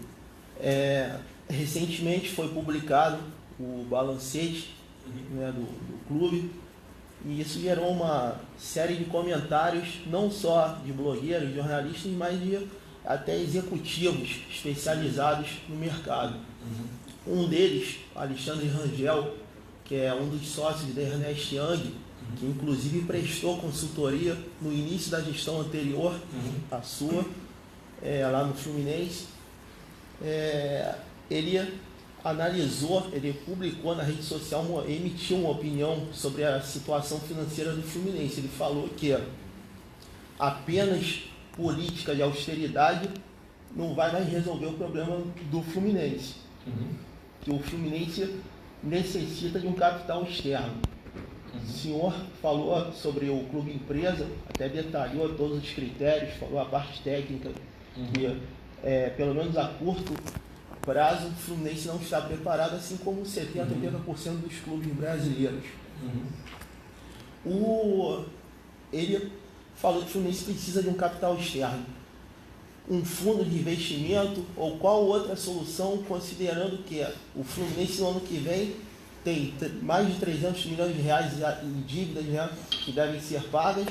J: Recentemente foi publicado o balancete, né, do clube, e isso gerou uma série de comentários, não só de blogueiros, jornalistas, mas de até executivos especializados no mercado. Um deles, Alexandre Rangel, que é um dos sócios da Ernest Young, que inclusive prestou consultoria no início da gestão anterior, a sua, lá no Fluminense. Ele analisou, ele publicou na rede social, emitiu uma opinião sobre a situação financeira do Fluminense. Ele falou que apenas política de austeridade não vai mais resolver o problema do Fluminense. Que o Fluminense necessita de um capital externo. O senhor falou sobre o clube empresa, até detalhou todos os critérios, falou a parte técnica, que pelo menos a curto prazo o Fluminense não está preparado, assim como 70% a 80% dos clubes brasileiros. Ele falou que o Fluminense precisa de um capital externo, um fundo de investimento ou qual outra solução, considerando que o Fluminense no ano que vem tem mais de 300 milhões de reais em dívidas, né, que devem ser pagas.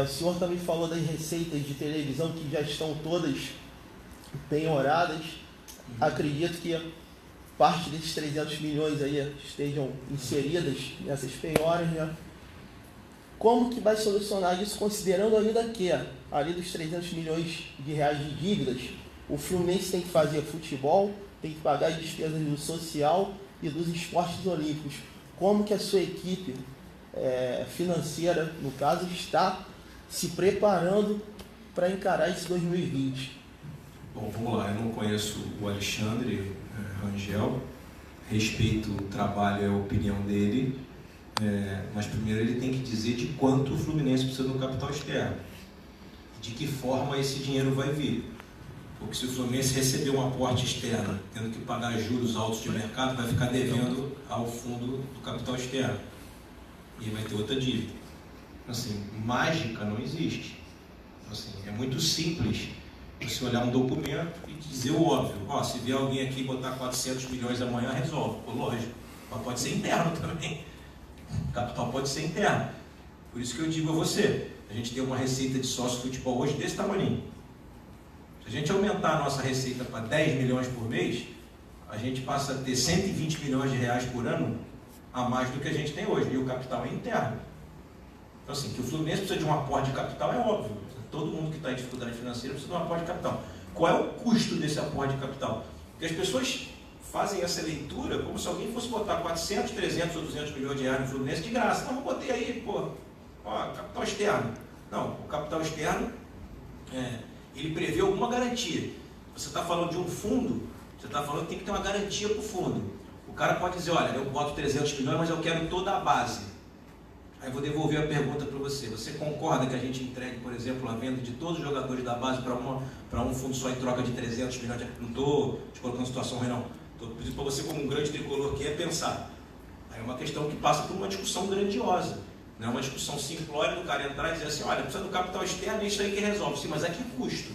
J: O senhor também falou das receitas de televisão que já estão todas penhoradas. Acredito que parte desses 300 milhões aí estejam inseridas nessas penhoras, né? Como que vai solucionar isso, considerando ainda que, além dos 300 milhões de reais de dívidas, o Fluminense tem que fazer futebol, tem que pagar as despesas do social e dos esportes olímpicos? Como que a sua equipe financeira, no caso, está se preparando para encarar esse 2020?
A: Bom, vamos lá. Eu não conheço o Alexandre Rangel, respeito o trabalho e a opinião dele, mas primeiro ele tem que dizer de quanto o Fluminense precisa do capital externo, de que forma esse dinheiro vai vir. Porque se o Fluminense receber um aporte externo, tendo que pagar juros altos de mercado, vai ficar devendo ao fundo do capital externo. E vai ter outra dívida. Assim, mágica não existe. Assim, é muito simples você olhar um documento e dizer o óbvio. Se vier alguém aqui botar 400 milhões amanhã, resolve. Lógico. Mas pode ser interno também. O capital pode ser interna. Por isso que eu digo a você, a gente tem uma receita de sócio futebol hoje desse tamanho. Se a gente aumentar a nossa receita para 10 milhões por mês, a gente passa a ter 120 milhões de reais por ano a mais do que a gente tem hoje, e o capital é interno. Então assim, que o Fluminense precisa de um aporte de capital é óbvio. Todo mundo que está em dificuldade financeira precisa de um aporte de capital. Qual é o custo desse aporte de capital? Porque as pessoas fazem essa leitura como se alguém fosse botar 400, 300 ou 200 milhões de reais no Fluminense de graça. Não, eu botei aí, pô, ó, capital externo. Não, o capital externo, ele prevê alguma garantia. Você está falando de um fundo, você está falando que tem que ter uma garantia para o fundo. O cara pode dizer, olha, eu boto 300 milhões, mas eu quero toda a base. Aí eu vou devolver a pergunta para você. Você concorda que a gente entregue, por exemplo, a venda de todos os jogadores da base para um fundo só em troca de 300 milhões? Não estou te colocando em situação ruim, não. Estou pedindo para você, como um grande tricolor, que é pensar. Aí é uma questão que passa por uma discussão grandiosa. Não é uma discussão simplória do cara entrar e dizer assim, olha, precisa do capital externo, é isso aí que resolve. Sim, mas a que custo?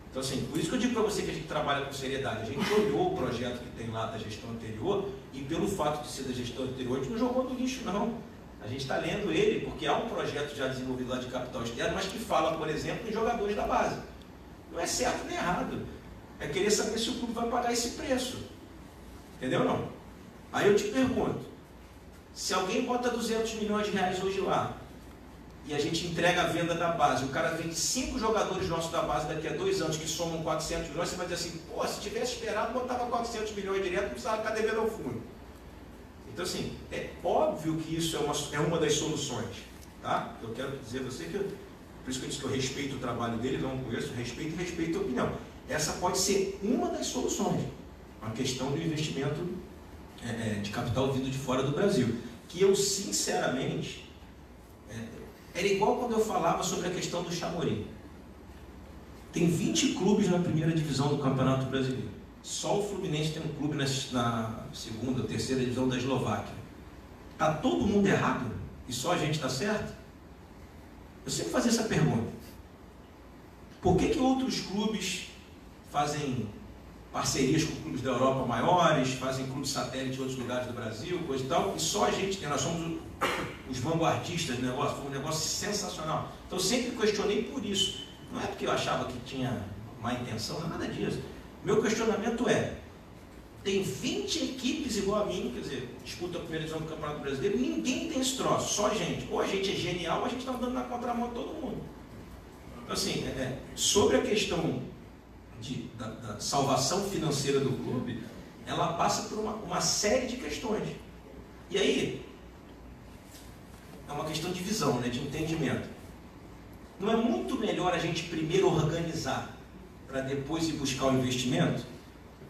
A: Então, assim, por isso que eu digo para você que a gente trabalha com seriedade. A gente olhou o projeto que tem lá da gestão anterior e pelo fato de ser da gestão anterior, a gente não jogou no lixo, não. A gente está lendo ele porque há um projeto já desenvolvido lá de capital externo, mas que fala, por exemplo, em jogadores da base. Não é certo nem errado. É querer saber se o clube vai pagar esse preço. Entendeu ou não? Aí eu te pergunto, se alguém bota 200 milhões de reais hoje lá, e a gente entrega a venda da base, o cara vende 5 jogadores nossos da base daqui a 2 anos, que somam 400 milhões, você vai dizer assim, pô, se tivesse esperado, botava 400 milhões direto, não precisava ficar devendo ao fundo. Então, assim, é óbvio que isso é uma das soluções, tá? Eu quero dizer a você que, por isso que eu disse que eu respeito o trabalho dele, não conheço, respeito a opinião. Essa pode ser uma das soluções, a questão do investimento de capital vindo de fora do Brasil, que eu, sinceramente, era igual quando eu falava sobre a questão do Chamorim. Tem 20 clubes na primeira divisão do Campeonato Brasileiro. Só o Fluminense tem um clube na segunda ou terceira divisão da Eslováquia. Está todo mundo errado? E só a gente está certo? Eu sempre fazia essa pergunta. Por que outros clubes fazem parcerias com clubes da Europa maiores, fazem clubes satélites em outros lugares do Brasil, coisa e tal, e só a gente tem? Nós somos os vanguardistas do negócio, foi um negócio sensacional. Então eu sempre questionei por isso. Não é porque eu achava que tinha má intenção, não é nada disso. Meu questionamento é, tem 20 equipes igual a mim, quer dizer, disputa a primeira divisão do Campeonato Brasileiro, ninguém tem esse troço, só a gente. Ou a gente é genial, ou a gente está andando na contramão de todo mundo. Então assim, sobre a questão da salvação financeira do clube, ela passa por uma série de questões. E aí, é uma questão de visão, de entendimento. Não é muito melhor a gente primeiro organizar para depois ir buscar o investimento,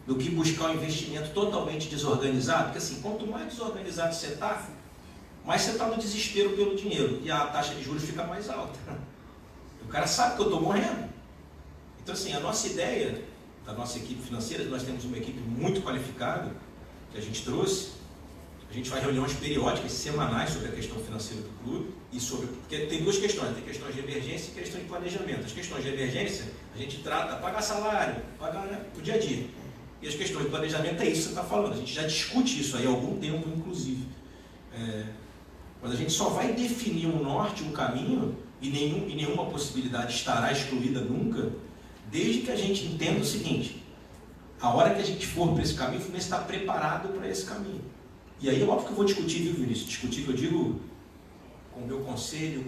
A: do que buscar o investimento totalmente desorganizado? Porque assim, quanto mais desorganizado você está, mais você está no desespero pelo dinheiro, e a taxa de juros fica mais alta. O cara sabe que eu estou morrendo. Então assim, a nossa ideia da nossa equipe financeira, nós temos uma equipe muito qualificada, que a gente trouxe, a gente faz reuniões periódicas, semanais, sobre a questão financeira do clube, porque tem duas questões, tem questões de emergência e questões de planejamento. As questões de emergência, a gente trata, pagar salário, pagar o dia a dia. E as questões de planejamento é isso que você está falando, a gente já discute isso aí há algum tempo, inclusive. Mas a gente só vai definir um norte, um caminho, e nenhuma possibilidade estará excluída nunca, desde que a gente entenda o seguinte, a hora que a gente for para esse caminho, o Fluminense está preparado para esse caminho. E aí, óbvio que eu vou discutir, viu, Vinícius? Discutir, que eu digo, com o meu conselho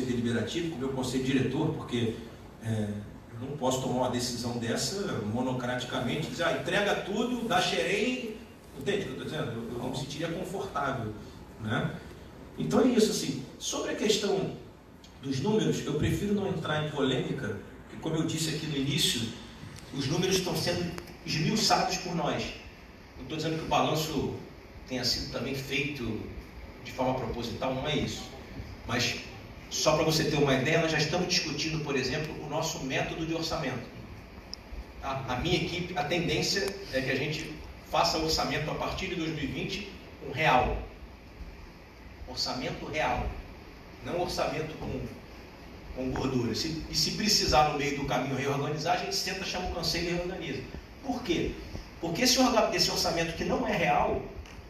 A: deliberativo, com o meu conselho diretor, porque eu não posso tomar uma decisão dessa monocraticamente, dizer, entrega tudo, dá xerém, entende o que eu estou dizendo? Eu não me sentiria confortável, né? Então é isso, assim, sobre a questão dos números, eu prefiro não entrar em polêmica, porque como eu disse aqui no início, os números estão sendo esmiuçados por nós. Não estou dizendo que o balanço tenha sido também feito de forma proposital, não é isso. Mas, só para você ter uma ideia, nós já estamos discutindo, por exemplo, o nosso método de orçamento. A minha equipe, a tendência é que a gente faça orçamento a partir de 2020 um real. Orçamento real. Não orçamento com gordura. E se precisar no meio do caminho reorganizar, a gente senta, chama o conselho e reorganiza. Por quê? Porque esse orçamento que não é real,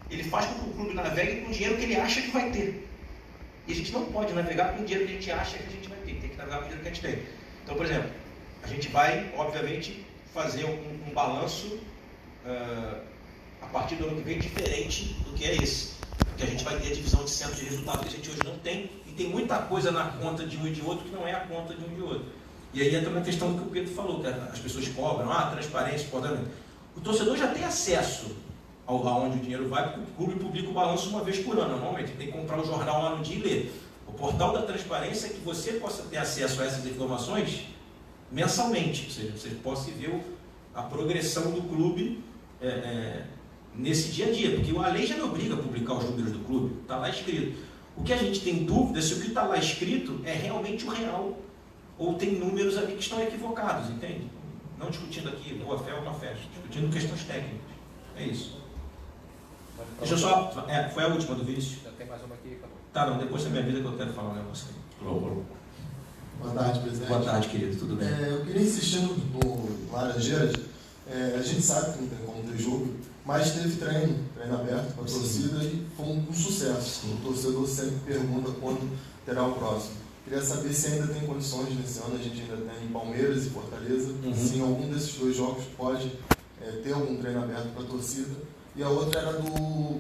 A: ele faz com que o clube navegue com o dinheiro que ele acha que vai ter. E a gente não pode navegar com o dinheiro que a gente acha que a gente vai ter, tem que navegar com o dinheiro que a gente tem. Então, por exemplo, a gente vai, obviamente, fazer um balanço a partir do ano que vem diferente do que é esse. Porque a gente vai ter a divisão de centros de resultado que a gente hoje não tem, e tem muita coisa na conta de um e de outro que não é a conta de um e de outro. E aí entra uma questão do que o Pedro falou, que as pessoas cobram, transparência, cobramento. O torcedor já tem acesso aonde o dinheiro vai, porque o clube publica o balanço uma vez por ano. Normalmente tem que comprar o jornal lá no dia e ler. O portal da transparência é que você possa ter acesso a essas informações mensalmente, ou seja, você possa ver a progressão do clube nesse dia a dia, porque a lei já me obriga a publicar os números do clube, está lá escrito. O que a gente tem dúvida é se o que está lá escrito é realmente o real, ou tem números ali que estão equivocados, entende? Não discutindo aqui boa fé ou má fé, discutindo questões técnicas. É isso. Deixa eu só... foi a última do Vício.
H: Já tem mais uma aqui, acabou.
A: Tá, não, depois da minha vida que eu quero falar um negócio aí.
K: Boa tarde, presidente.
A: Boa tarde, querido, tudo bem?
K: Eu queria insistir no Laranjeiras. A gente sabe que não tem como ter jogo, mas teve treino aberto para a torcida e foi um sucesso. Sim. O torcedor sempre pergunta quando terá o próximo. Queria saber se ainda tem condições nesse ano, a gente ainda tem Palmeiras e Fortaleza, se em algum desses dois jogos pode ter algum treino aberto para a torcida. E a outra era do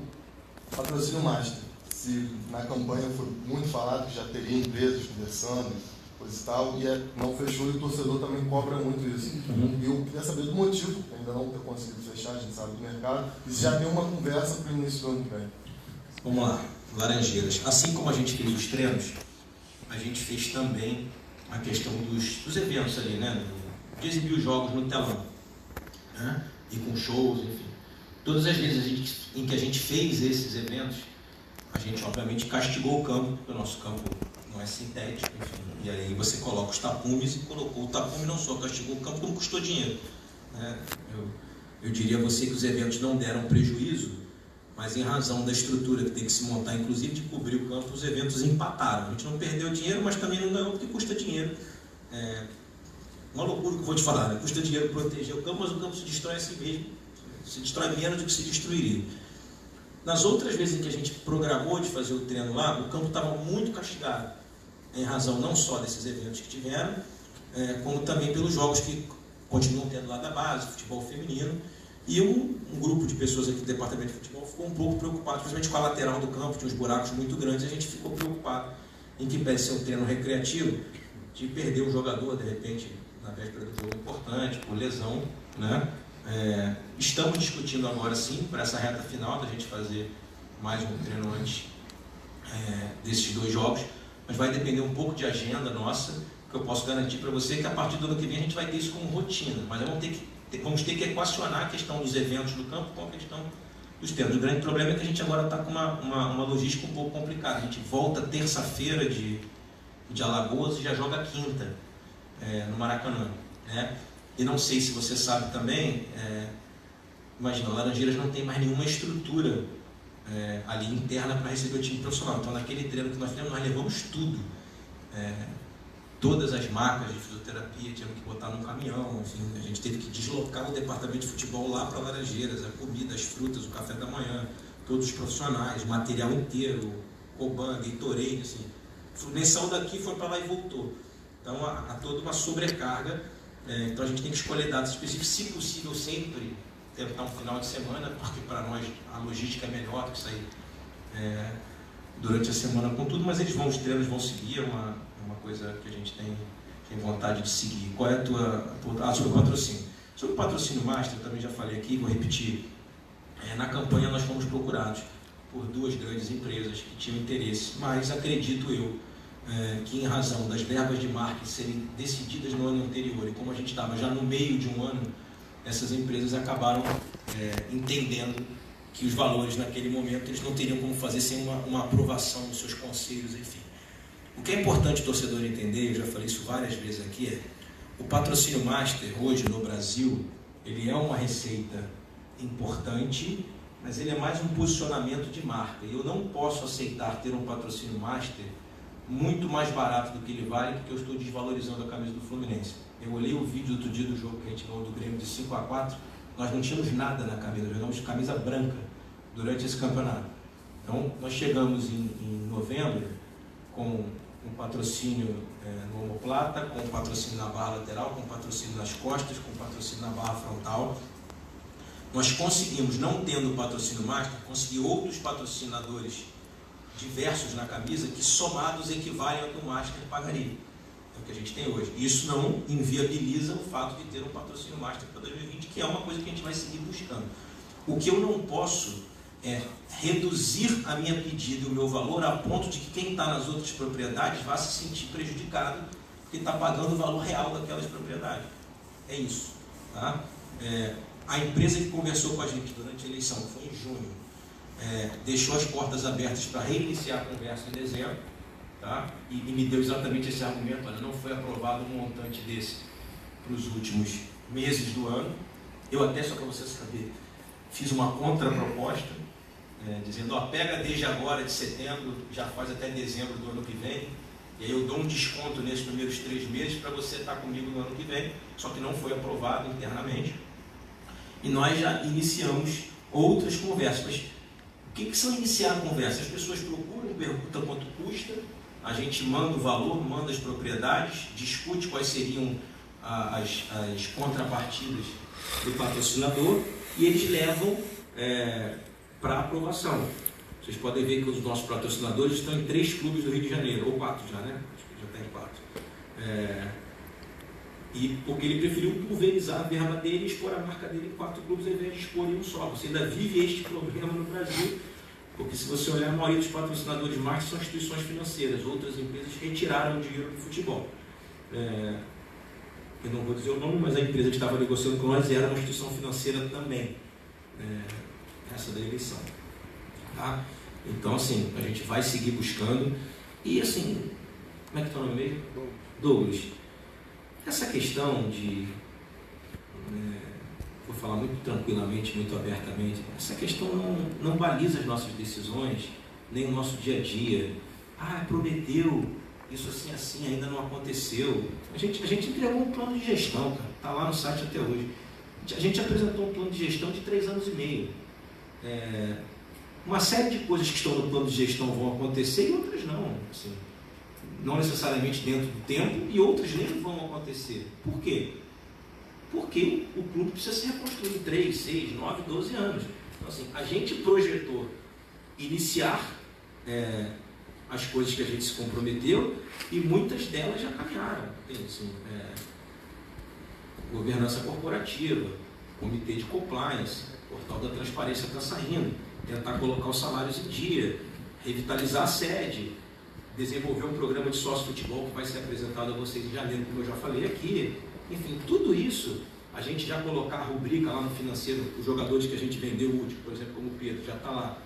K: patrocínio Master. Se na campanha foi muito falado que já teria empresas conversando, coisa e tal, e não fechou, e o torcedor também cobra muito isso. E eu queria saber do motivo, ainda não ter conseguido fechar, a gente sabe do mercado, e se já tem uma conversa para o início do ano que vem.
A: Vamos lá, Laranjeiras. Assim como a gente fez os treinos, a gente fez também a questão dos eventos ali, né? De exibir os jogos no telão, né? E com shows, enfim. Todas as vezes em que a gente fez esses eventos, a gente obviamente castigou o campo, porque o nosso campo não é sintético, enfim. E aí você coloca os tapumes e colocou o tapume, não só castigou o campo, como custou dinheiro, né? Eu diria a você que os eventos não deram prejuízo, mas em razão da estrutura que tem que se montar, inclusive de cobrir o campo, os eventos empataram. A gente não perdeu dinheiro, mas também não ganhou porque custa dinheiro. Uma loucura que eu vou te falar, né? Custa dinheiro proteger o campo, mas o campo se destrói assim mesmo. Se destrói menos do que se destruiria. Nas outras vezes em que a gente programou de fazer o treino lá, o campo estava muito castigado, em razão não só desses eventos que tiveram, como também pelos jogos que continuam tendo lá da base, futebol feminino, e um grupo de pessoas aqui do departamento de futebol ficou um pouco preocupado, principalmente com a lateral do campo, tinha uns buracos muito grandes, e a gente ficou preocupado em que pese ser um treino recreativo, de perder um jogador, de repente, na véspera do jogo importante, por lesão, né? Estamos discutindo agora sim, para essa reta final, da gente fazer mais um treino antes desses dois jogos, mas vai depender um pouco de agenda nossa, que eu posso garantir para você que a partir do ano que vem a gente vai ter isso como rotina, mas vamos ter que equacionar a questão dos eventos do campo com a questão dos treinos. O grande problema é que a gente agora está com uma logística um pouco complicada. A gente volta terça-feira de Alagoas e já joga quinta no Maracanã, né? E não sei se você sabe também, imagina, Laranjeiras não tem mais nenhuma estrutura ali interna para receber o time profissional. Então, naquele treino que nós fizemos, nós levamos tudo. Todas as marcas de fisioterapia tivemos que botar num caminhão, enfim, a gente teve que deslocar o departamento de futebol lá para Laranjeiras, a comida, as frutas, o café da manhã, todos os profissionais, o material inteiro, Coban, Gatorade, assim. O Fluminense saiu daqui, foi para lá e voltou. Então, há toda uma sobrecarga. Então a gente tem que escolher datas específicas, se possível sempre tentar um final de semana, porque para nós a logística é melhor do que sair durante a semana com tudo, mas os treinos vão seguir, é uma coisa que a gente tem vontade de seguir. Qual é a tua... sobre o patrocínio. Sobre o patrocínio Master, eu também já falei aqui, vou repetir. Na campanha nós fomos procurados por duas grandes empresas que tinham interesse, mas acredito eu que em razão das verbas de marketing serem decididas no ano anterior, e como a gente estava já no meio de um ano, essas empresas acabaram entendendo que os valores naquele momento eles não teriam como fazer sem uma aprovação dos seus conselhos, enfim. O que é importante o torcedor entender, eu já falei isso várias vezes aqui, o patrocínio Master hoje no Brasil, ele é uma receita importante, mas ele é mais um posicionamento de marca, e eu não posso aceitar ter um patrocínio Master muito mais barato do que ele vale, porque eu estou desvalorizando a camisa do Fluminense. Eu olhei o vídeo outro dia do jogo que a gente ganhou do Grêmio de 5-4, nós não tínhamos nada na camisa, jogamos camisa branca durante esse campeonato. Então, nós chegamos em novembro com um patrocínio no omoplata, com um patrocínio na barra lateral, com um patrocínio nas costas, com um patrocínio na barra frontal. Nós conseguimos, não tendo o patrocínio master, conseguir outros patrocinadores diversos na camisa que somados equivalem ao que o master pagaria. É o que a gente tem hoje. Isso não inviabiliza o fato de ter um patrocínio master para 2020, que é uma coisa que a gente vai seguir buscando. O que eu não posso é reduzir a minha pedida e o meu valor a ponto de que quem está nas outras propriedades vá se sentir prejudicado porque está pagando o valor real daquelas propriedades. É isso. Tá? A empresa que conversou com a gente durante a eleição, que foi em junho, deixou as portas abertas para reiniciar a conversa em dezembro, tá? E me deu exatamente esse argumento: olha, não foi aprovado um montante desse para os últimos meses do ano. Eu até, só para você saber, fiz uma contraproposta, dizendo, ó, pega desde agora de setembro, já faz até dezembro do ano que vem, e aí eu dou um desconto nesses primeiros 3 meses para você estar comigo no ano que vem, só que não foi aprovado internamente. E nós já iniciamos outras conversas. Mas o que são iniciar a conversa? As pessoas procuram, perguntam quanto custa, a gente manda o valor, manda as propriedades, discute quais seriam as contrapartidas do patrocinador e eles levam para aprovação. Vocês podem ver que os nossos patrocinadores estão em 3 clubes do Rio de Janeiro, ou 4 já, né? Acho que já tem 4. E porque ele preferiu pulverizar a verba dele e expor a marca dele em 4 clubes ao invés de expor em um só. Você ainda vive este problema no Brasil, porque se você olhar, a maioria dos patrocinadores marcas são instituições financeiras, outras empresas retiraram o dinheiro do futebol. Eu não vou dizer o nome, mas a empresa que estava negociando com nós era uma instituição financeira também, essa da eleição. Tá? Então, assim, a gente vai seguir buscando. E, assim, como é que está o nome mesmo? Douglas. Essa questão de, vou falar muito tranquilamente, muito abertamente, essa questão não baliza as nossas decisões, nem o nosso dia a dia. Prometeu isso assim, ainda não aconteceu. A gente entregou um plano de gestão, cara, está lá no site até hoje. A gente apresentou um plano de gestão de 3 anos e meio. Uma série de coisas que estão no plano de gestão vão acontecer e outras não. Assim, não necessariamente dentro do tempo, e outras nem vão acontecer. Por quê? Porque o clube precisa se reconstruir em 3, 6, 9, 12 anos. Então, assim, a gente projetou iniciar as coisas que a gente se comprometeu e muitas delas já caminharam. Assim, governança corporativa, comitê de compliance, portal da transparência está saindo, tentar colocar os salários em dia, revitalizar a sede, desenvolver um programa de sócio-futebol que vai ser apresentado a vocês em janeiro, como eu já falei aqui. Enfim, tudo isso, a gente já colocar a rubrica lá no financeiro, os jogadores que a gente vendeu útil, por exemplo, como o Pedro, já está lá,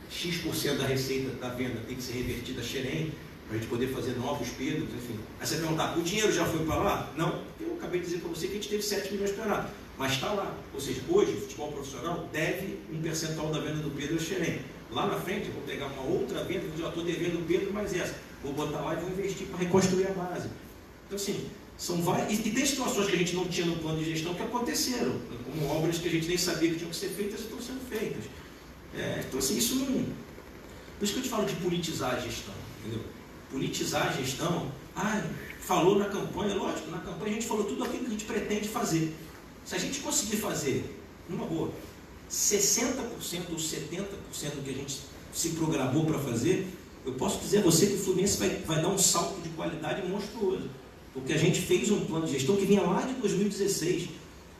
A: X% da receita da venda tem que ser revertida a Xerém, para a gente poder fazer novos Pedros, enfim. Aí você perguntar, o dinheiro já foi para lá? Não, eu acabei de dizer para você que a gente teve 7 milhões para lá, mas está lá. Ou seja, hoje o futebol profissional deve um percentual da venda do Pedro a Xerém. Lá na frente eu vou pegar uma outra venda, eu já estou devendo o Pedro, mas essa. Vou botar lá e vou investir para reconstruir a base. Então, assim, são várias. E tem situações que a gente não tinha no plano de gestão que aconteceram, como obras que a gente nem sabia que tinham que ser feitas e estão sendo feitas. Então, assim, isso não. Por isso que eu te falo de politizar a gestão, entendeu? Politizar a gestão, falou na campanha, lógico, na campanha a gente falou tudo aquilo que a gente pretende fazer. Se a gente conseguir fazer, numa boa, 60% ou 70% do que a gente se programou para fazer, eu posso dizer a você que o Fluminense vai dar um salto de qualidade monstruoso. Porque a gente fez um plano de gestão que vinha lá de 2016.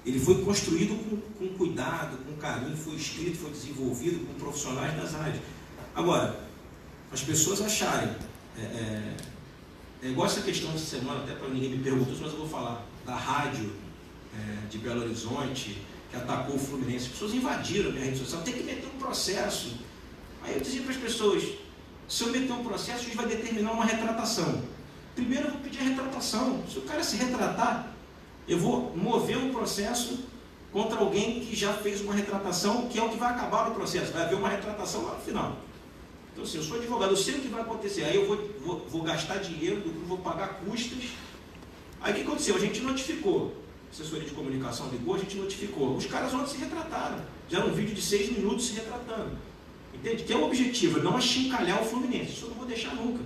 A: Ele foi construído com cuidado, com carinho, foi escrito, foi desenvolvido com profissionais das áreas. Agora, as pessoas acharem, igual essa questão dessa semana, até para ninguém me perguntou, mas eu vou falar, da rádio de Belo Horizonte, que atacou o Fluminense. As pessoas invadiram a minha rede social, tem que meter um processo. Aí eu dizia para as pessoas, se eu meter um processo, a gente vai determinar uma retratação. Primeiro eu vou pedir a retratação. Se o cara se retratar, eu vou mover um processo contra alguém que já fez uma retratação, que é o que vai acabar no processo. Vai haver uma retratação lá no final. Então, assim, eu sou advogado, eu sei o que vai acontecer. Aí eu vou gastar dinheiro, vou pagar custas. Aí o que aconteceu? A gente notificou. assessoria de comunicação ligou, a gente notificou. Os caras ontem se retrataram. Já era um vídeo de 6 minutos se retratando. Entende? Que é o objetivo, não achincalhar o Fluminense. Isso eu não vou deixar nunca.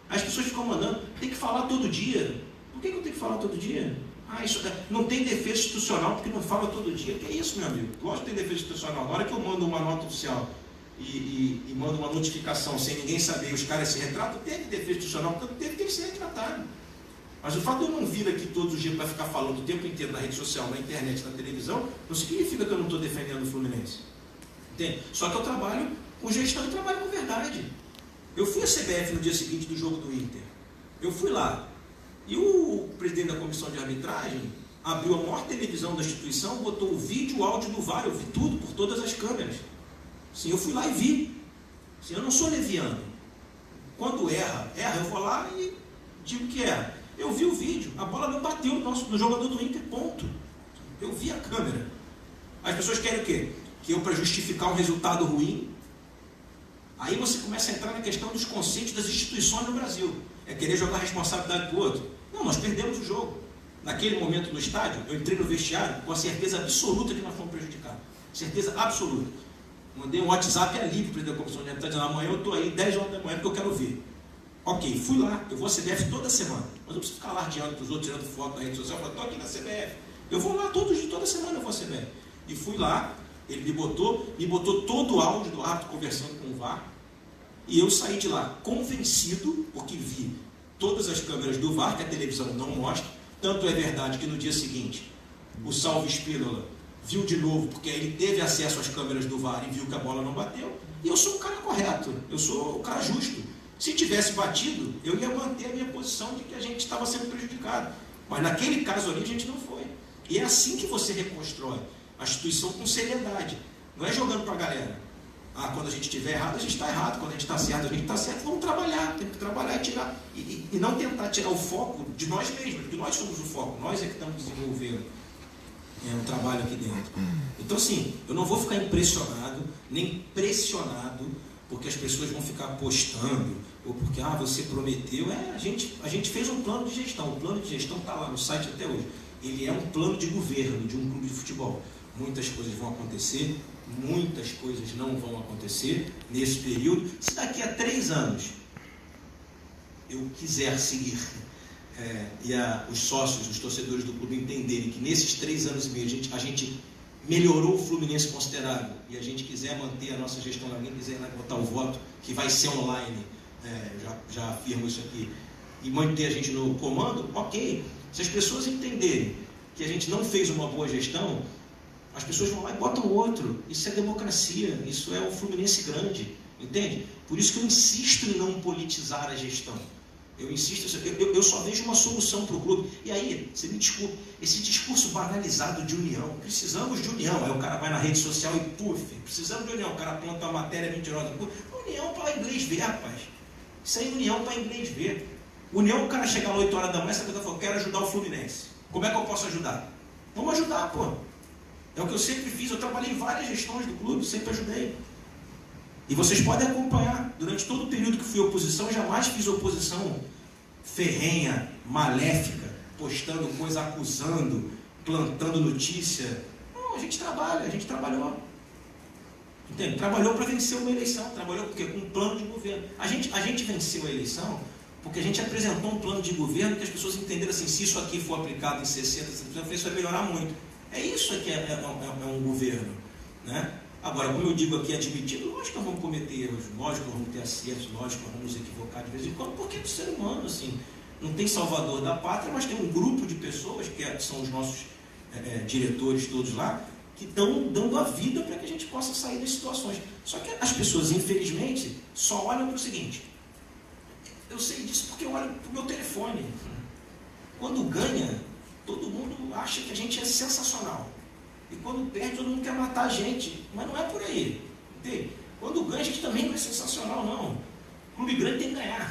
A: As pessoas ficam mandando, tem que falar todo dia. Por que eu tenho que falar todo dia? Isso não tem defesa institucional porque não fala todo dia. Que é isso, meu amigo? Lógico que tem defesa institucional. Na hora que eu mando uma nota oficial e mando uma notificação sem ninguém saber, os caras se retratam, teve defesa institucional, porque teve que eles se retrataram. Mas o fato de eu não vir aqui todos os dias para ficar falando o tempo inteiro na rede social, na internet, na televisão, não significa que eu não estou defendendo o Fluminense. Entende? Só que eu trabalho com gestão e trabalho com verdade. Eu fui à CBF no dia seguinte do jogo do Inter. Eu fui lá. E o presidente da comissão de arbitragem abriu a maior televisão da instituição, botou o vídeo, o áudio do VAR, eu vi tudo, por todas as câmeras. Sim, eu fui lá e vi. Sim, eu não sou leviano. Quando erra, eu vou lá e digo que erra. Eu vi o vídeo, a bola não bateu no jogador do Inter, ponto. Eu vi a câmera. As pessoas querem o quê? Que eu, para justificar um resultado ruim, aí você começa a entrar na questão dos conceitos das instituições no Brasil. É querer jogar a responsabilidade para o outro. Não, nós perdemos o jogo. Naquele momento no estádio, eu entrei no vestiário com a certeza absoluta que nós fomos prejudicados. Certeza absoluta. Mandei um WhatsApp ali para o presidente da comissão de arbitragem, dizendo, amanhã eu estou aí 10 horas da manhã porque eu quero ver. Ok, fui lá, eu vou à CBF toda semana. Mas eu preciso ficar alardeando para os outros, tirando foto na rede social, falando, estou aqui na CBF. Eu vou lá toda semana eu vou à CBF. E fui lá, ele me botou todo o áudio do árbitro conversando com o VAR. E eu saí de lá convencido, porque vi todas as câmeras do VAR, que a televisão não mostra. Tanto é verdade que no dia seguinte, o Salvo Espínola viu de novo, porque ele teve acesso às câmeras do VAR e viu que a bola não bateu. E eu sou um cara correto, eu sou um cara justo. Se tivesse batido, eu ia manter a minha posição de que a gente estava sendo prejudicado. Mas naquele caso ali a gente não foi. E é assim que você reconstrói a instituição com seriedade. Não é jogando para a galera. Quando a gente estiver errado, a gente está errado. Quando a gente está certo, a gente está certo. Vamos trabalhar. Temos que trabalhar e tirar. E não tentar tirar o foco de nós mesmos, porque nós somos o foco. Nós é que estamos desenvolvendo um trabalho aqui dentro. Então, assim, eu não vou ficar impressionado, nem pressionado, porque as pessoas vão ficar postando, ou porque você prometeu. A gente fez um plano de gestão. O plano de gestão está lá no site até hoje. Ele é um plano de governo de um clube de futebol. Muitas coisas vão acontecer, muitas coisas não vão acontecer nesse período. Se daqui a 3 anos eu quiser seguir os sócios, os torcedores do clube entenderem que nesses 3 anos e meio a gente melhorou o Fluminense considerável e a gente quiser manter a nossa gestão, alguém quiser botar o voto, que vai ser online, já afirmo isso aqui, e manter a gente no comando, ok. Se as pessoas entenderem que a gente não fez uma boa gestão, as pessoas vão lá e botam outro. Isso é democracia, isso é um Fluminense grande, entende? Por isso que eu insisto em não politizar a gestão. Eu insisto, eu só vejo uma solução para o clube. E aí, você me desculpe, esse discurso banalizado de união, precisamos de união. Aí o cara vai na rede social e puf, precisamos de união. O cara planta uma matéria mentirosa. União para inglês ver, rapaz. Isso aí é união para inglês ver. União, o cara chega às 8 horas da manhã, você fala, quero ajudar o Fluminense. Como é que eu posso ajudar? Vamos ajudar, pô. É o que eu sempre fiz, eu trabalhei em várias gestões do clube, sempre ajudei. E vocês podem acompanhar, durante todo o período que fui oposição, eu jamais fiz oposição ferrenha, maléfica, postando coisa, acusando, plantando notícia. Não, a gente trabalha, a gente trabalhou. Entende? Trabalhou para vencer uma eleição, trabalhou com um plano de governo. A gente venceu a eleição porque a gente apresentou um plano de governo que as pessoas entenderam assim, se isso aqui for aplicado em 60%, 70%, isso vai melhorar muito. É isso que é um governo, né? Agora, como eu digo aqui, admitido, lógico que nós vamos cometer erros, lógico que nós vamos ter acertos, lógico que nós vamos nos equivocar de vez em quando, porque é do ser humano, assim, não tem salvador da pátria, mas tem um grupo de pessoas, que são os nossos diretores todos lá, que estão dando a vida para que a gente possa sair das situações. Só que as pessoas, infelizmente, só olham para o seguinte, eu sei disso porque eu olho para o meu telefone. Quando ganha, todo mundo acha que a gente é sensacional. E quando perde, todo mundo quer matar a gente. Mas não é por aí. Entende? Quando ganha, a gente também não é sensacional, não. O clube grande tem que ganhar.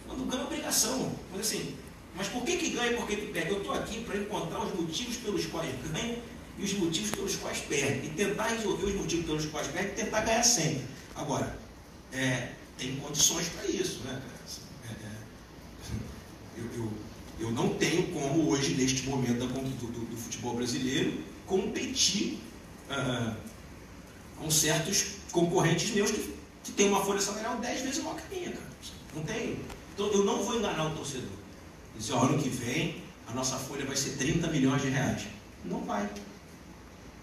A: Quando ganha, é obrigação. Mas assim, mas por que ganha e por que perde? Eu estou aqui para encontrar os motivos pelos quais ganha e os motivos pelos quais perde. E tentar resolver os motivos pelos quais perde e tentar ganhar sempre. Agora, tem condições para isso, né? Eu não tenho como hoje, neste momento do futebol brasileiro, competir com certos concorrentes meus que têm uma folha salarial 10 vezes maior que a minha, cara. Não tenho. Então eu não vou enganar o torcedor. Dizer, ano que vem a nossa folha vai ser 30 milhões de reais. Não vai.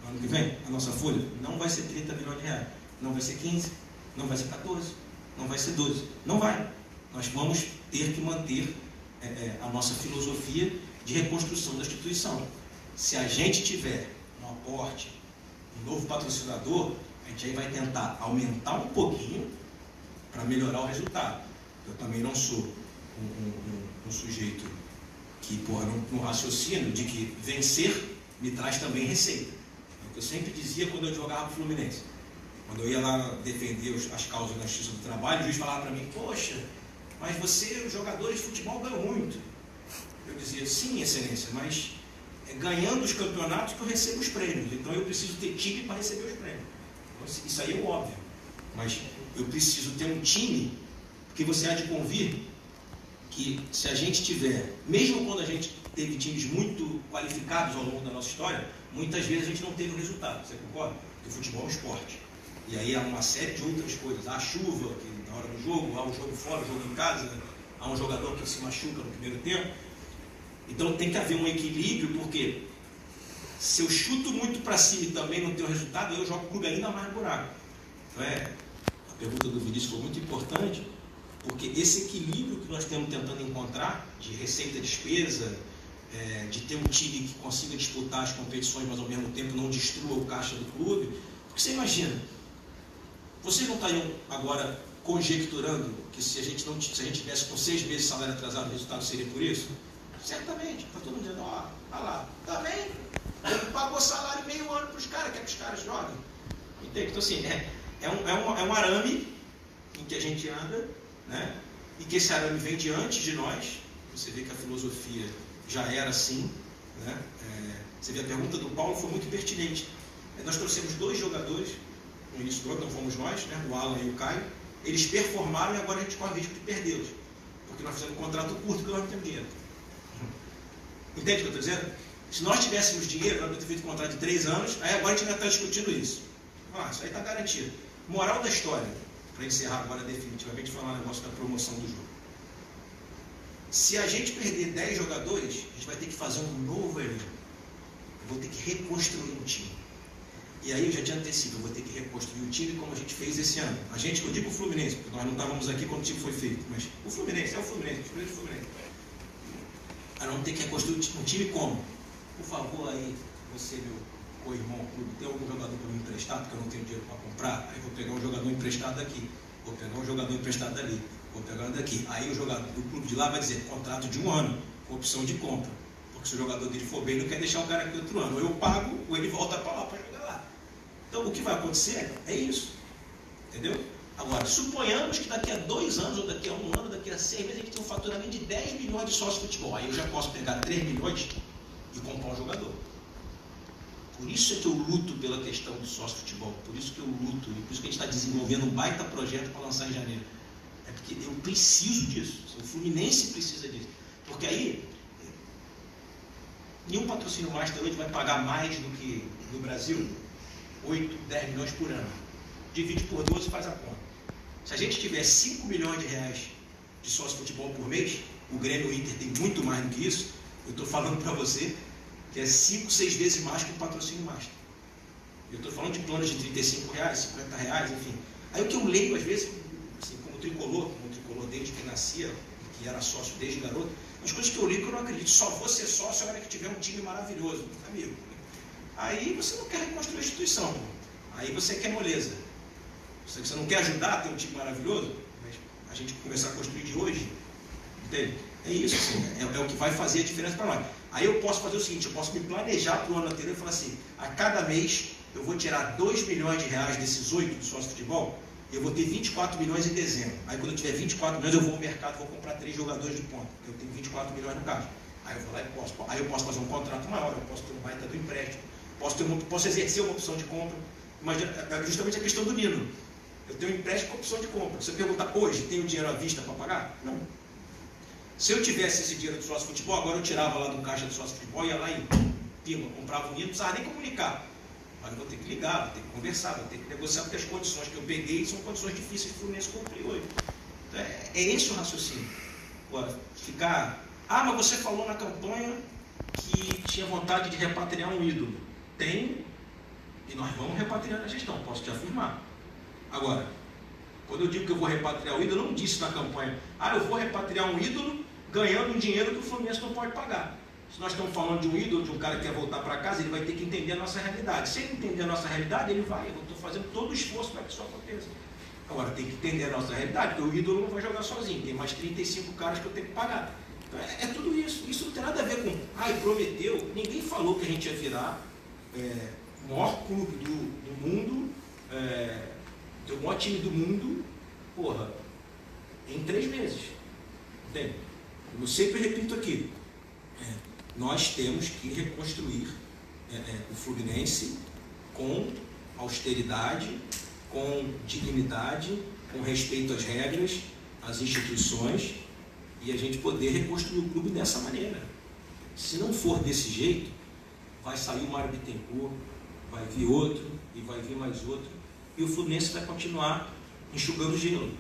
A: Ano que vem a nossa folha não vai ser 30 milhões de reais. Não vai ser 15, não vai ser 14, não vai ser 12. Não vai. Nós vamos ter que manter a nossa filosofia de reconstrução da instituição. Se a gente tiver um aporte, um novo patrocinador, a gente aí vai tentar aumentar um pouquinho para melhorar o resultado. Eu também não sou um sujeito que, no raciocínio de que vencer me traz também receita. É o que eu sempre dizia quando eu jogava pro Fluminense. Quando eu ia lá defender as causas da justiça do trabalho, o juiz falava para mim, poxa, mas você, os jogadores de futebol, ganham muito. Eu dizia, sim, excelência, mas é ganhando os campeonatos que eu recebo os prêmios. Então eu preciso ter time para receber os prêmios. Então, isso aí é óbvio. Mas eu preciso ter um time, porque você há de convir que se a gente tiver, mesmo quando a gente teve times muito qualificados ao longo da nossa história, muitas vezes a gente não teve o resultado. Você concorda? Porque o futebol é um esporte. E aí há uma série de outras coisas. Há a chuva, que na hora do jogo, há um jogo fora, um jogo em casa, há um jogador que se machuca no primeiro tempo. Então tem que haver um equilíbrio, porque se eu chuto muito para cima e também não tenho resultado, eu jogo o clube ainda mais no buraco. Então a pergunta do Vinícius foi muito importante, porque esse equilíbrio que nós estamos tentando encontrar, de receita e despesa, de ter um time que consiga disputar as competições, mas ao mesmo tempo não destrua o caixa do clube. Porque você imagina, vocês não estariam agora conjecturando que se a gente tivesse com 6 meses de salário atrasado, o resultado seria por isso? Certamente. Está todo mundo dizendo, ó, tá lá, tá bem, ele pagou salário meio ano para os caras, quer que os caras joguem. Entende? Então assim, é um arame em que a gente anda, né? E que esse arame vem de antes de nós. Você vê que a filosofia já era assim, né? Você vê a pergunta do Paulo foi muito pertinente. Nós trouxemos 2 jogadores no início do ano, não fomos nós, né? O Alan e o Caio. Eles performaram e agora a gente corre o risco de perdê-los, porque nós fizemos um contrato curto porque nós não temos dinheiro. Entende o que eu estou dizendo? Se nós tivéssemos dinheiro, nós teríamos feito um contrato de 3 anos, aí agora a gente ainda está discutindo isso. Isso aí está garantido. Moral da história, para encerrar agora definitivamente, falar um negócio da promoção do jogo. Se a gente perder 10 jogadores, a gente vai ter que fazer um novo elenco. Eu vou ter que reconstruir um time. E aí eu já te antecipo, eu vou ter que reconstruir o time como a gente fez esse ano. Eu digo o Fluminense, porque nós não estávamos aqui quando o time foi feito, mas o Fluminense, o Fluminense. Nós vamos ter que reconstruir um time como? Por favor, aí, você, meu co-irmão, tem algum jogador para me emprestar, porque eu não tenho dinheiro para comprar? Aí eu vou pegar um jogador emprestado daqui, vou pegar um jogador emprestado dali, vou pegar um daqui. Aí o jogador do clube de lá vai dizer, contrato de 1 ano, com opção de compra. Porque se o jogador dele for bem, não quer deixar o cara aqui outro ano. Ou eu pago, ou ele volta para lá para jogar lá. Então, o que vai acontecer é isso. Entendeu? Agora, suponhamos que daqui a 2 anos, ou daqui a 1 ano, daqui a 6 meses, a gente tem um faturamento de 10 milhões de sócio futebol. Aí eu já posso pegar 3 milhões e comprar um jogador. Por isso é que eu luto pela questão do sócio futebol. Por isso que eu luto. E por isso que a gente está desenvolvendo um baita projeto para lançar em janeiro. É porque eu preciso disso. O Fluminense precisa disso. Porque aí, nenhum patrocínio master hoje vai pagar mais do que no Brasil 8, 10 milhões por ano. Divide por 12 e faz a conta. Se a gente tiver 5 milhões de reais de sócio futebol por mês, o Grêmio e o Inter tem muito mais do que isso. Eu estou falando para você que é 5, 6 vezes mais que o patrocínio master. Eu estou falando de planos de R$35, R$50, enfim. Aí o que eu leio, às vezes, assim, como tricolor desde que nascia, que era sócio desde garoto, as coisas que eu leio que eu não acredito. Só vou ser sócio na hora que tiver um time maravilhoso, amigo. Aí você não quer reconstruir a instituição. Aí você quer moleza. Você não quer ajudar a ter um time maravilhoso, mas a gente começar a construir de hoje, entende? É isso, assim, é o que vai fazer a diferença para nós. Aí eu posso fazer o seguinte, eu posso me planejar para o ano anterior e falar assim, a cada mês eu vou tirar 2 milhões de reais desses 8 do sócio futebol, eu vou ter 24 milhões em dezembro. Aí quando eu tiver 24 milhões, eu vou ao mercado, vou comprar 3 jogadores de ponta. Eu tenho 24 milhões no caixa. Aí eu vou lá e posso. Aí eu posso fazer um contrato maior, eu posso ter um baita do empréstimo, posso exercer uma opção de compra. Imagina, é justamente a questão do Nino. Eu tenho um empréstimo com opção de compra. Se você perguntar hoje, tenho dinheiro à vista para pagar? Não. Se eu tivesse esse dinheiro do sócio futebol, agora eu tirava lá do caixa do sócio futebol, ia lá e comprava um ídolo, não precisava nem comunicar. Mas eu vou ter que ligar, vou ter que conversar, vou ter que negociar, porque as condições que eu peguei são condições difíceis de Fluminense cumprir hoje. Então, é esse o raciocínio. Agora, ficar... Ah, mas você falou na campanha que tinha vontade de repatriar um ídolo. Tem, e nós vamos repatriar na gestão, posso te afirmar. Agora, quando eu digo que eu vou repatriar o ídolo, eu não disse na campanha, eu vou repatriar um ídolo ganhando um dinheiro que o Fluminense não pode pagar. Se nós estamos falando de um ídolo, de um cara que quer voltar para casa, ele vai ter que entender a nossa realidade. Se ele entender a nossa realidade, ele vai. Eu estou fazendo todo o esforço para que isso aconteça. Agora, tem que entender a nossa realidade, porque o ídolo não vai jogar sozinho. Tem mais 35 caras que eu tenho que pagar. Então, é tudo isso. Isso não tem nada a ver com, prometeu. Ninguém falou que a gente ia virar o maior clube do mundo, o maior time do mundo, em 3 meses. Entende? Eu sempre repito aqui. Nós temos que reconstruir o Fluminense com austeridade, com dignidade, com respeito às regras, às instituições, e a gente poder reconstruir o clube dessa maneira. Se não for desse jeito, vai sair o Mário Bittencourt, vai vir outro, e vai vir mais outro, e o Fluminense vai continuar enxugando gelo.